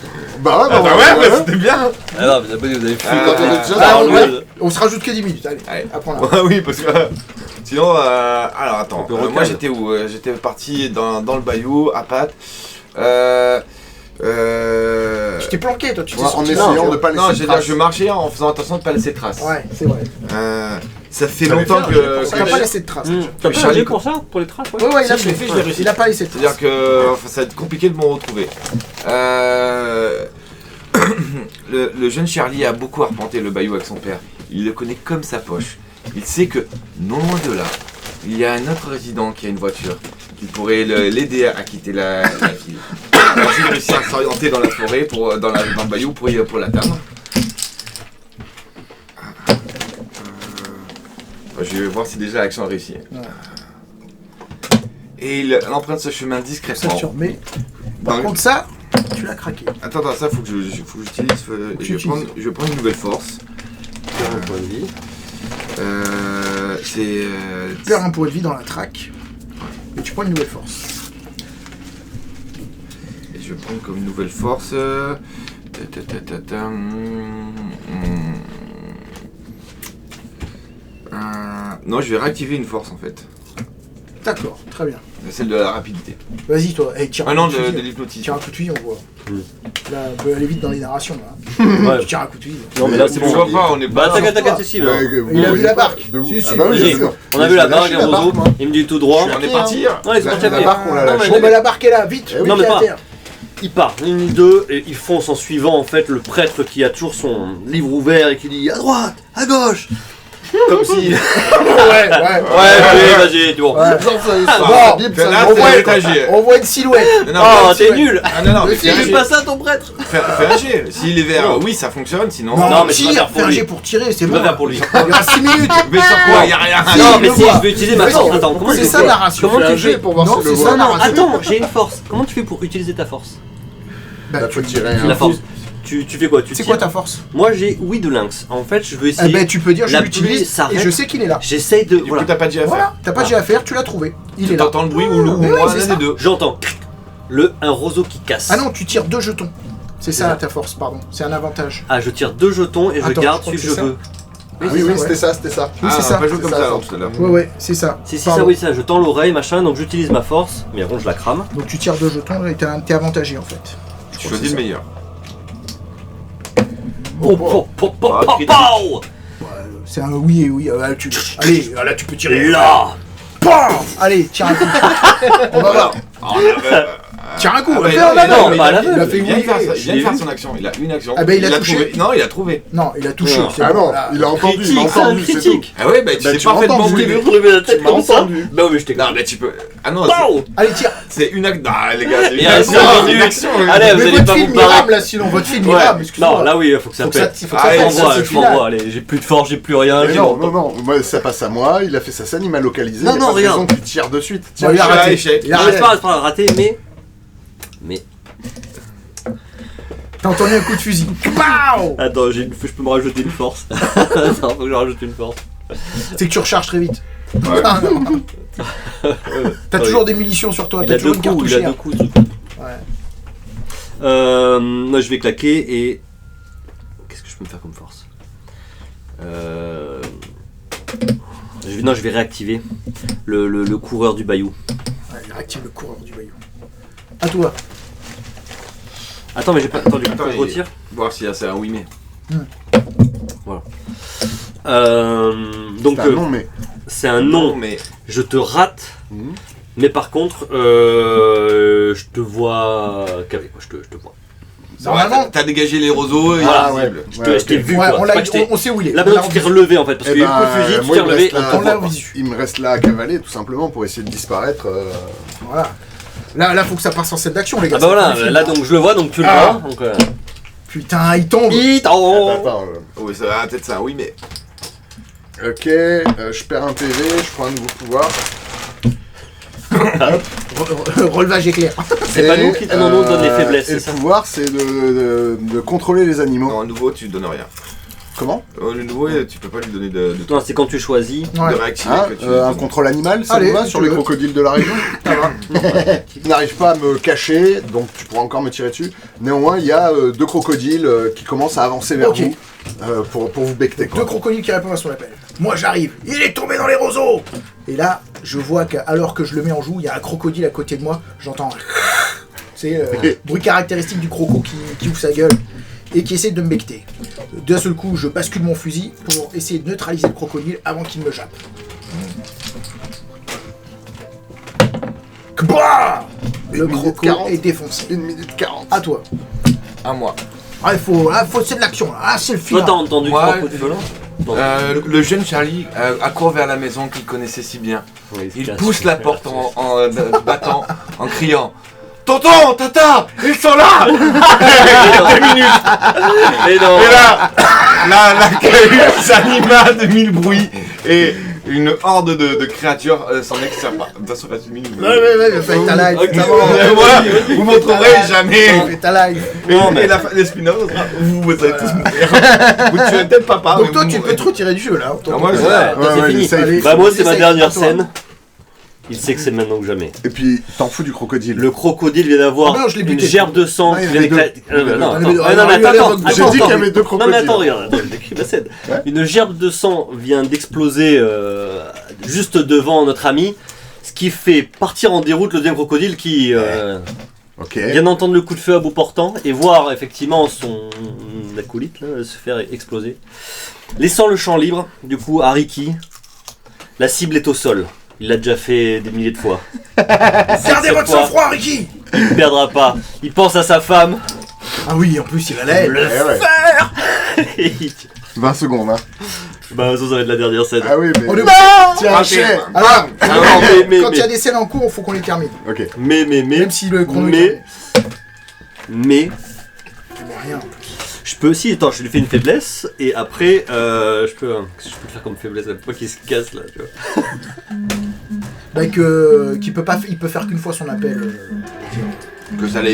Bah c'était bien. Ah non, mais vous avez fui. On se rajoute que 10 minutes, allez, Allez. apprends-la. Ouais, oui, parce que sinon, alors attends, On peut moi recaler. j'étais où J'étais parti dans le bayou, à pattes. Tu t'es planqué, toi, tu t'es En sorti. essayant de pas laisser Non, de traces. je marchais en faisant attention de pas laisser de traces. Ouais, c'est vrai. Ça fait T'avais longtemps fait un jet que pour On n'a pas laissé de traces. déjà. T'as Charlie, pas un jet pour ça? Pour les traces? Ouais, il a Si, je l'ai fait, fait, je l'ai réussi. il a pas laissé de traces. c'est-à-dire que ça va être compliqué de me retrouver. Le jeune Charlie a beaucoup arpenté le bayou avec son père. Il le connaît comme sa poche. Il sait que, non loin de là, il y a un autre résident qui a une voiture qui pourrait l'aider à quitter la ville. Alors il réussit à s'orienter dans la forêt, dans le bayou pour l'atteindre. Je vais voir si déjà l'action a réussi. Ouais. Et il emprunte ce chemin Ça, discrètement. tu remets. Par Dans- contre, ça, tu l'as craqué. Attends, ça faut que j'utilise. Je vais prendre une nouvelle force. Un point de vie. C'est. Tu perds un point de vie dans la traque. Et tu prends une nouvelle force. Et je vais prendre comme nouvelle force. Non, je vais réactiver une force en fait. D'accord, très bien. Celle de la rapidité. Vas-y, toi. Hey, tire Ah un non, coup de de fusil. l'hypnotisme. Tire un coup de fusil, on voit. Mm. Là, on peut aller vite dans les narrations, là. Ouais. Tu tires un coup de fusil. Non, mais là, c'est On bon. voit pas, on est Bah, pas. t'inquiète, si, là. Il a vu la barque. De où? Si, si. Ah bah oui, J'ai- bien sûr. On a vu la J'ai barque, lâché un la roseau. barque, moi. Il me dit tout droit. On est parti. Non, ils sont La tapés. barque, on l'a Non, lâchée. mais Bon, bah la barque est là, vite. Eh oui. Non, mais Vite à pas. terre. Ils partent, une, deux, et ils foncent en suivant en fait le prêtre qui a toujours son livre ouvert et qui dit à droite, à gauche. Comme si. Ouais. Vas-y, tu vois. Ouais. Bon, Bon, Là, on c'est voit- l'étagère. on voit une silhouette. Non, Oh, fais- t'es nul. Ah non, mais Si, fais un Fais jet. pas ça, ton prêtre. Fais un jet. S'il est vert, Non. oui, ça fonctionne, sinon. Non, mais tire, tu vas faire pour fais un lui. jet pour tirer, c'est Tu bon. vas faire pour lui. Il reste 6 minutes. Mais sur quoi Il y a rien. Si, Non, je mais le si, vois. je vais utiliser ma Mais force. c'est- Attends, comment c'est tu ça fais? la narration. Comment Fais un tu jet fais? pour voir Non, si le c'est voit. ça, la narration. Attends, j'ai une force. Comment tu fais pour utiliser ta force? Bah, Là, tu peux tirer La un. force. Tu fais quoi? Tu c'est tires. quoi ta force? Moi, j'ai oui de lynx. En fait, je veux Eh essayer. ben, tu peux dire je La l'utilise pluie s'arrête. et je sais qu'il est là. J'essaye de. Du coup, Voilà. t'as pas de jet à faire. Voilà, t'as pas de jet à faire, tu l'as trouvé. Il Tu est là. t'entends le bruit ou Mais moi, oui, c'est l'un ça. des deux. J'entends un roseau qui casse. Ah non, tu tires 2 jetons. C'est C'est ça ça. ta force, pardon. C'est un avantage. Ah, je tire 2 jetons et je Attends, garde je crois celui que que je c'est veux. Oui, c'est ça, c'était ça, c'était ça. Oui, c'est Ah, ça. on va jouer comme c'est ça ça, alors ça. tout à l'heure. Ouais, c'est ça. Si, Pardon. ça, oui, ça. Je tends l'oreille, machin, donc j'utilise ma force. Mais bon, je la crame. Donc tu tires 2 jetons et t'es avantagé en fait. Tu choisis le meilleur. Oh, oh, oh, oh, Ah, oh, critique. oh. C'est un oui et oui. Allez, là tu peux tirer. Là. Pam Allez, tire un coup. On va voir. Tire un coup, Ah, bah, fais non, en mais avant. non, mais pas à il l'aveugle. a fait Il une vient il Je vient de l'ai faire vu. son action. Il a une action. Ah, bah, il a a touché. trouvé. Non, il a trouvé. Non, il a touché. Non. c'est Ah bon, non, là. il a entendu, il a Critique, c'est un entendu, c'est tout. critique. Ah ouais, bah tu Bah, sais tu m'as parfaitement entendu. où Je il l'ai est. vu relever la tête Tu m'as comme ça. entendu. Bah oui, mais je t'ai Non, mais tu peux. Ah non, Pow Allez, tire. c'est une action. Non, les gars, c'est Il une reste action. un C'est une minute. action. Allez, vous Mais allez votre pas film, vous il rame barrer. là, sinon votre film, il Ouais. rame, excuse-moi. Non, là oui, il faut que ça Faut que ça, pète. faut que ça Ah, pète, il ça, J'envoie, c'est je final. m'envoie, allez, j'ai plus de force, j'ai plus rien. Mais j'ai non, mon- non, moi, ça passe à moi, il a fait sa scène, il m'a localisé. Non, il y a non, pas de regarde. raison qu'il tire de suite. Bon, il a raté. échec. Il a Non, raté. c'est pas raté, mais. T'as entendu un coup de fusil. Pow. Attends, je peux me rajouter une force. Attends, faut que je rajoute une force. C'est que tu recharges très vite. Ouais. Ah, non. T'as Ouais. toujours des munitions sur toi, Il t'as a deux toujours une coups, il a cartouchière. deux coups. ce truc. Ouais. Moi, je vais claquer et. Qu'est-ce que je peux me faire comme force Non, je vais réactiver le coureur du bayou. Ouais, il réactive le coureur du bayou. À toi. Attends, mais j'ai pas entendu. Attends, Attends, je il- retire. Voir si c'est un oui mais. Donc, C'est un non, mais. c'est un non. mais. Je te rate. Mhm. Mais par contre, je te vois cavé, quoi. Je te vois. Normalement. T'as dégagé les roseaux et Voilà. invisible. Je Ouais, t'ai ok. vu, Ouais, quoi. on, C'est l'a- pas que je t'ai- on sait où il est. Là, On maintenant, l'a tu t'es revu. relevé en fait. Parce Eh qu'il y a eu ben, le fusil, tu moi, t'es il me relevé, reste on là- te On l'a voit. visu. Il me reste là à cavaler, tout simplement, pour essayer de disparaître. Voilà. Là, faut que ça passe en scène d'action, les gars. Ah bah c'est voilà, pas un film, là donc je le vois, donc tu le Ah. vois. Donc, Putain, il tombe. Attends. Attends, Oui, ça va, peut-être c'est un oui mais. ok, je perds un PV, je prends un nouveau pouvoir. Relevage éclair. C'est pas nous qui nous donne les faiblesses, Et c'est le ça. pouvoir, c'est de contrôler les animaux. Non, à nouveau, tu donnes rien. Comment Le nouveau, tu peux pas lui donner de Non, c'est quand tu choisis. Ouais. réactiver Hein, que tu un contrôle animal, ça Allez, me va si sur tu les veux. crocodiles de la région. Ça va. Tu n'arrives pas à me cacher, donc tu pourras encore me tirer dessus. Néanmoins, il y a deux crocodiles qui commencent à avancer vers Ok. vous pour vous becter. Deux crocodiles qui répondent à son appel. Moi j'arrive, il est tombé dans les roseaux. Et là, je vois qu'alors que je le mets en joue, il y a un crocodile à côté de moi. J'entends. C'est le bruit caractéristique du croco qui ouvre sa gueule et qui essaie de me becter. D'un seul coup, je bascule mon fusil pour essayer de neutraliser le crocodile avant qu'il me jappe. Kbah Le Une minute croco 40. est défoncé. 1 minute 40. À toi. À moi. Ah, c'est de l'action là. Ah, c'est le Toi, film. t'as entendu Ouais. trois coups de feu là Non. Le jeune Charlie accourt vers la maison qu'il connaissait si bien. Oui, se Il casse. pousse la porte en battant, en criant Tonton, Tata, ils sont là. Il y a 2 minutes. Mais non. Et là, la cahute s'anima de mille bruits et une horde de créatures s'en extirpa. De toute façon, il reste 1 minute. Ouais, fais ta live. Ok. évidemment. Moi, vous m'en trouverez jamais. Fais ta live. Et la fin des spin-offs, vous allez tous mourir. Vous tuez peut-être papa. Donc mais toi, vous tu peux mourrez. te retirer du jeu là. Ah, moi, Ouais, je- toi, c'est ouais, fini. j'essaye. Allez. Bah moi c'est ma Essaye, dernière attends. scène. Il sait que c'est maintenant que jamais. Et puis, t'en fous du crocodile. Le crocodile vient d'avoir Ah non, je l'ai une buté. gerbe de sang Ah, il y qui en vient avait d'éclater. Il y en avait deux. Non, Il y en avait deux. mais Ah, attends, il y en avait attends, deux. J'ai attends, dit qu'il y attends. avait deux Non mais crocodiles. attends, regarde, attends, je décris ma scène. Une gerbe de sang vient d'exploser juste devant notre ami, ce qui fait partir en déroute le deuxième crocodile qui Ok. vient d'entendre le coup de feu à bout portant et voir effectivement son acolyte là, se faire exploser. Laissant le champ libre, du coup, à Ricky, la cible est au sol. Il l'a déjà fait des milliers de fois. Gardez Cette votre fois, sang-froid, Ricky. Il ne perdra pas. Il pense à sa femme. Ah oui, en plus, il a l'air. Le Eh ouais. faire. Et il- 20 secondes, hein. Bah ça va être la dernière scène. Ah oui, mais. On est- Tiens, Raté. chien. Alors, non, mais- quand il y a des scènes en cours, il faut qu'on les termine. Ok. Mais Même si le chrono est mais terminé. mais Mais rien en plus. je peux aussi, attends, je lui fais une faiblesse et après je peux le faire comme faiblesse, la fois qu'il se casse là, tu vois. Bah, qu'il peut pas, il peut faire qu'une fois son appel. Que ça l'a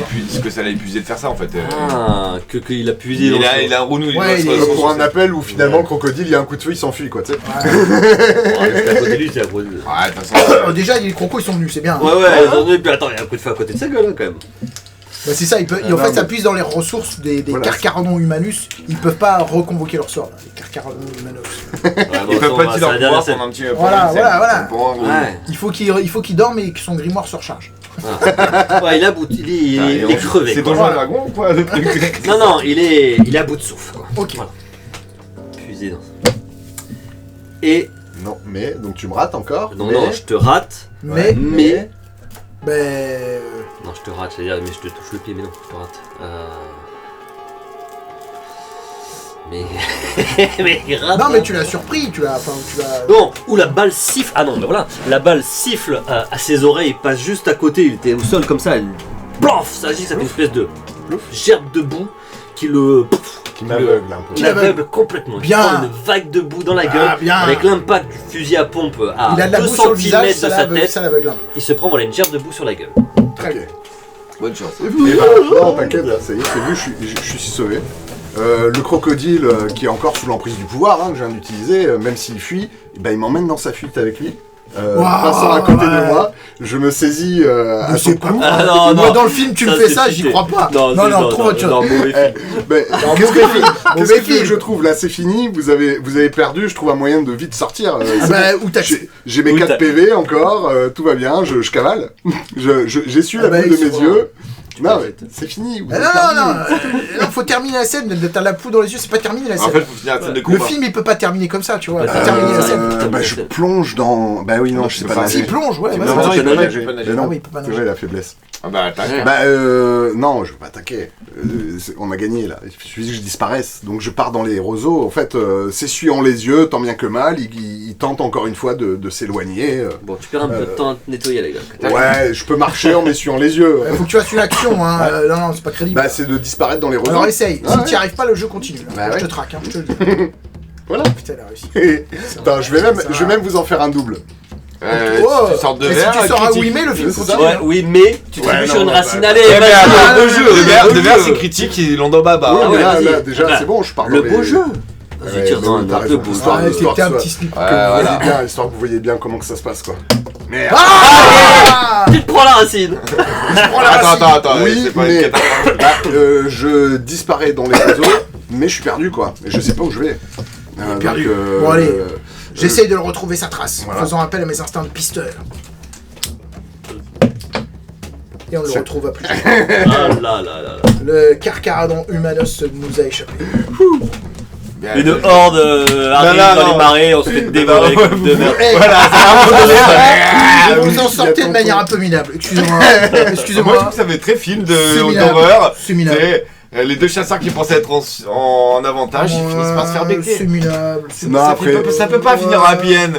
épuisé de faire ça en fait. Ah, qu'il a puisé dans Il a un rounou. Ouais, il est- Pour un appel où finalement le crocodile, il y a un coup de feu, il s'enfuit, quoi, tu sais. Ah, c'est à côté de lui, c'est à côté de... Ouais, de toute façon. Déjà, les crocos ils sont venus, c'est bien. Ouais, ouais, et puis attends, il y a un coup de feu à côté de sa gueule, hein, quand même. Bah, c'est ça, en non, fait, mais- ça puise dans les ressources des Voilà. Carcharodon Humanus. Ils peuvent pas reconvoquer leur sort, là, les Carcharodon Humanus. Ils peuvent pas utiliser leur pouvoir pendant un petit Voilà, voilà. Ouais. Il faut qu'il dorme et que son grimoire se recharge. Ouais, il est à bout, il est crevé. C'est quoi. Donjon et Dragon ou quoi le truc? Non, non, il est à bout de souffle, quoi. Ok. Voilà. Puisé dans... Et, Non, mais, donc tu me rates encore. non, mais... non, je te rate, Mais, mais Ben. Non, je te rate, c'est-à-dire, mais je te touche le pied, mais non, je te rate. Mais. mais rate. Non, mais tu l'as surpris, tu l'as. Enfin, tu l'as. Non, où la balle siffle. Ah non, mais voilà, la balle siffle à ses oreilles, passe juste à côté, il était au sol comme ça, elle. Plof, ça agit, ça fait une espèce de. Gerbe de boue qui le. Qui m'aveugle un peu. Qui l'aveugle complètement. Bien. Il prend une vague de boue dans la gueule, bien. avec l'impact du fusil à pompe à Il a de la 2 boue sur le visage, cm de sa tête. ça l'aveugle un peu. Il se prend voilà, une gerbe de boue sur la gueule. Très bien. Bonne chance. Et bah, non, t'inquiète, là, ça y est, c'est vu, je suis sauvé. Le crocodile qui est encore sous l'emprise du pouvoir, que je viens d'utiliser, même s'il fuit, bah, il m'emmène dans sa fuite avec lui. Passant à côté de moi, je me saisis à son cou. Ah non, Moi, non. dans le film, tu me Ça, fais c'est ça, j'y cheaté. crois pas. Non, trouve autre chose. non, mauvais film. Qu'est-ce mauvais film. qu'est-ce Mauvais que tu veux que film. je trouve? Là, c'est fini, vous avez perdu, je trouve un moyen de vite sortir. Ah C'est bah, bon. où t'as. J'ai mes Où 4 t'as- PV encore, tout va bien, je cavale. J'essuie Ah la bah, boule de ils mes sont- yeux. Non, peux mais c'est fini. vous Ah avez non, perdu. non, faut terminer la scène, t'as la poudre dans les yeux, c'est pas terminé la En scène. fait, faut finir la scène de Le combat. film il peut pas terminer comme ça, tu vois. Ouais, Faut terminer la scène. Bah, je plonge dans. Bah oui, non, Non, je tu sais peux pas pas. nager. S'il plonge, ouais, Non, vas-y. non, je peux il pas peut nager. pas nager. Mais Ah non, oui, il peut pas c'est nager. vrai, la faiblesse. Ah bah, t'inquiète. Bah non, je veux pas attaquer. On a gagné là. Il suffit que je disparaisse. Donc je pars dans les roseaux. En fait, s'essuyant les yeux, tant bien que mal, il tente encore une fois de s'éloigner. Bon, tu perds un peu de temps à te nettoyer, les gars. Ouais, je peux marcher en m'essuyant les yeux. Faut que tu fasses une action, hein. Non, c'est pas crédible. Bah c'est de disparaître dans les roseaux. Alors essaye, Ah, si ouais. t'y arrives pas, le jeu continue. Bah Je ouais. te traque, hein, je te le dis. Voilà. Putain, elle a réussi. Attends, je vais même vous en faire un double. Oh, Tu sors de mais verre. si tu sors à critique. oui, mais le film C'est ça. continue. Ouais, oui, mais tu Ouais, t'appuies non, sur une non, racine. bah, Allez, Eh ben, vas-y, attends, le le jeu, de verre, jeu. c'est critique, ils l'ont dans baba. Oui, Ah mais ouais, là, vas-y. déjà, Bah, c'est bon, je pars Le dans beau les- jeu. Ouais, Vas-y, tire dans t'as un raison. peu beau. Histoire- Ouais, histoire c'était un que petit slip. que vous voilà. voyez bien, histoire que vous voyez bien comment que ça se passe, quoi. Merde. Ah Tu te prends la racine. Attends, Oui, c'est pas mais- une catastrophe. Bah, je disparais dans les réseaux, mais je suis perdu, quoi. Et je sais pas où je vais. perdu. Donc, Bon, allez. J'essaye de le retrouver sa trace, Voilà. en faisant appel à mes instincts de pisteur. Et on le retrouve à plus tard. Ah là là là là. Le carcaradon humanos nous a échappé. Bien, Une bien. horde arrive non, dans non. les marées, on se fait dévorer comme de merde. Hey, Voilà, c'est un peu donné. vous oui, en il y a sortez de ton manière ton. un peu minable. Excusez-moi. Moi, je trouve Excusez-moi. que ça fait très film C'est de minable. d'horreur. C'est minable. C'est les deux chasseurs qui pensaient être en avantage, ils finissent par se faire C'est becquer. minable. Non, après, Ça peut pas finir en happy end.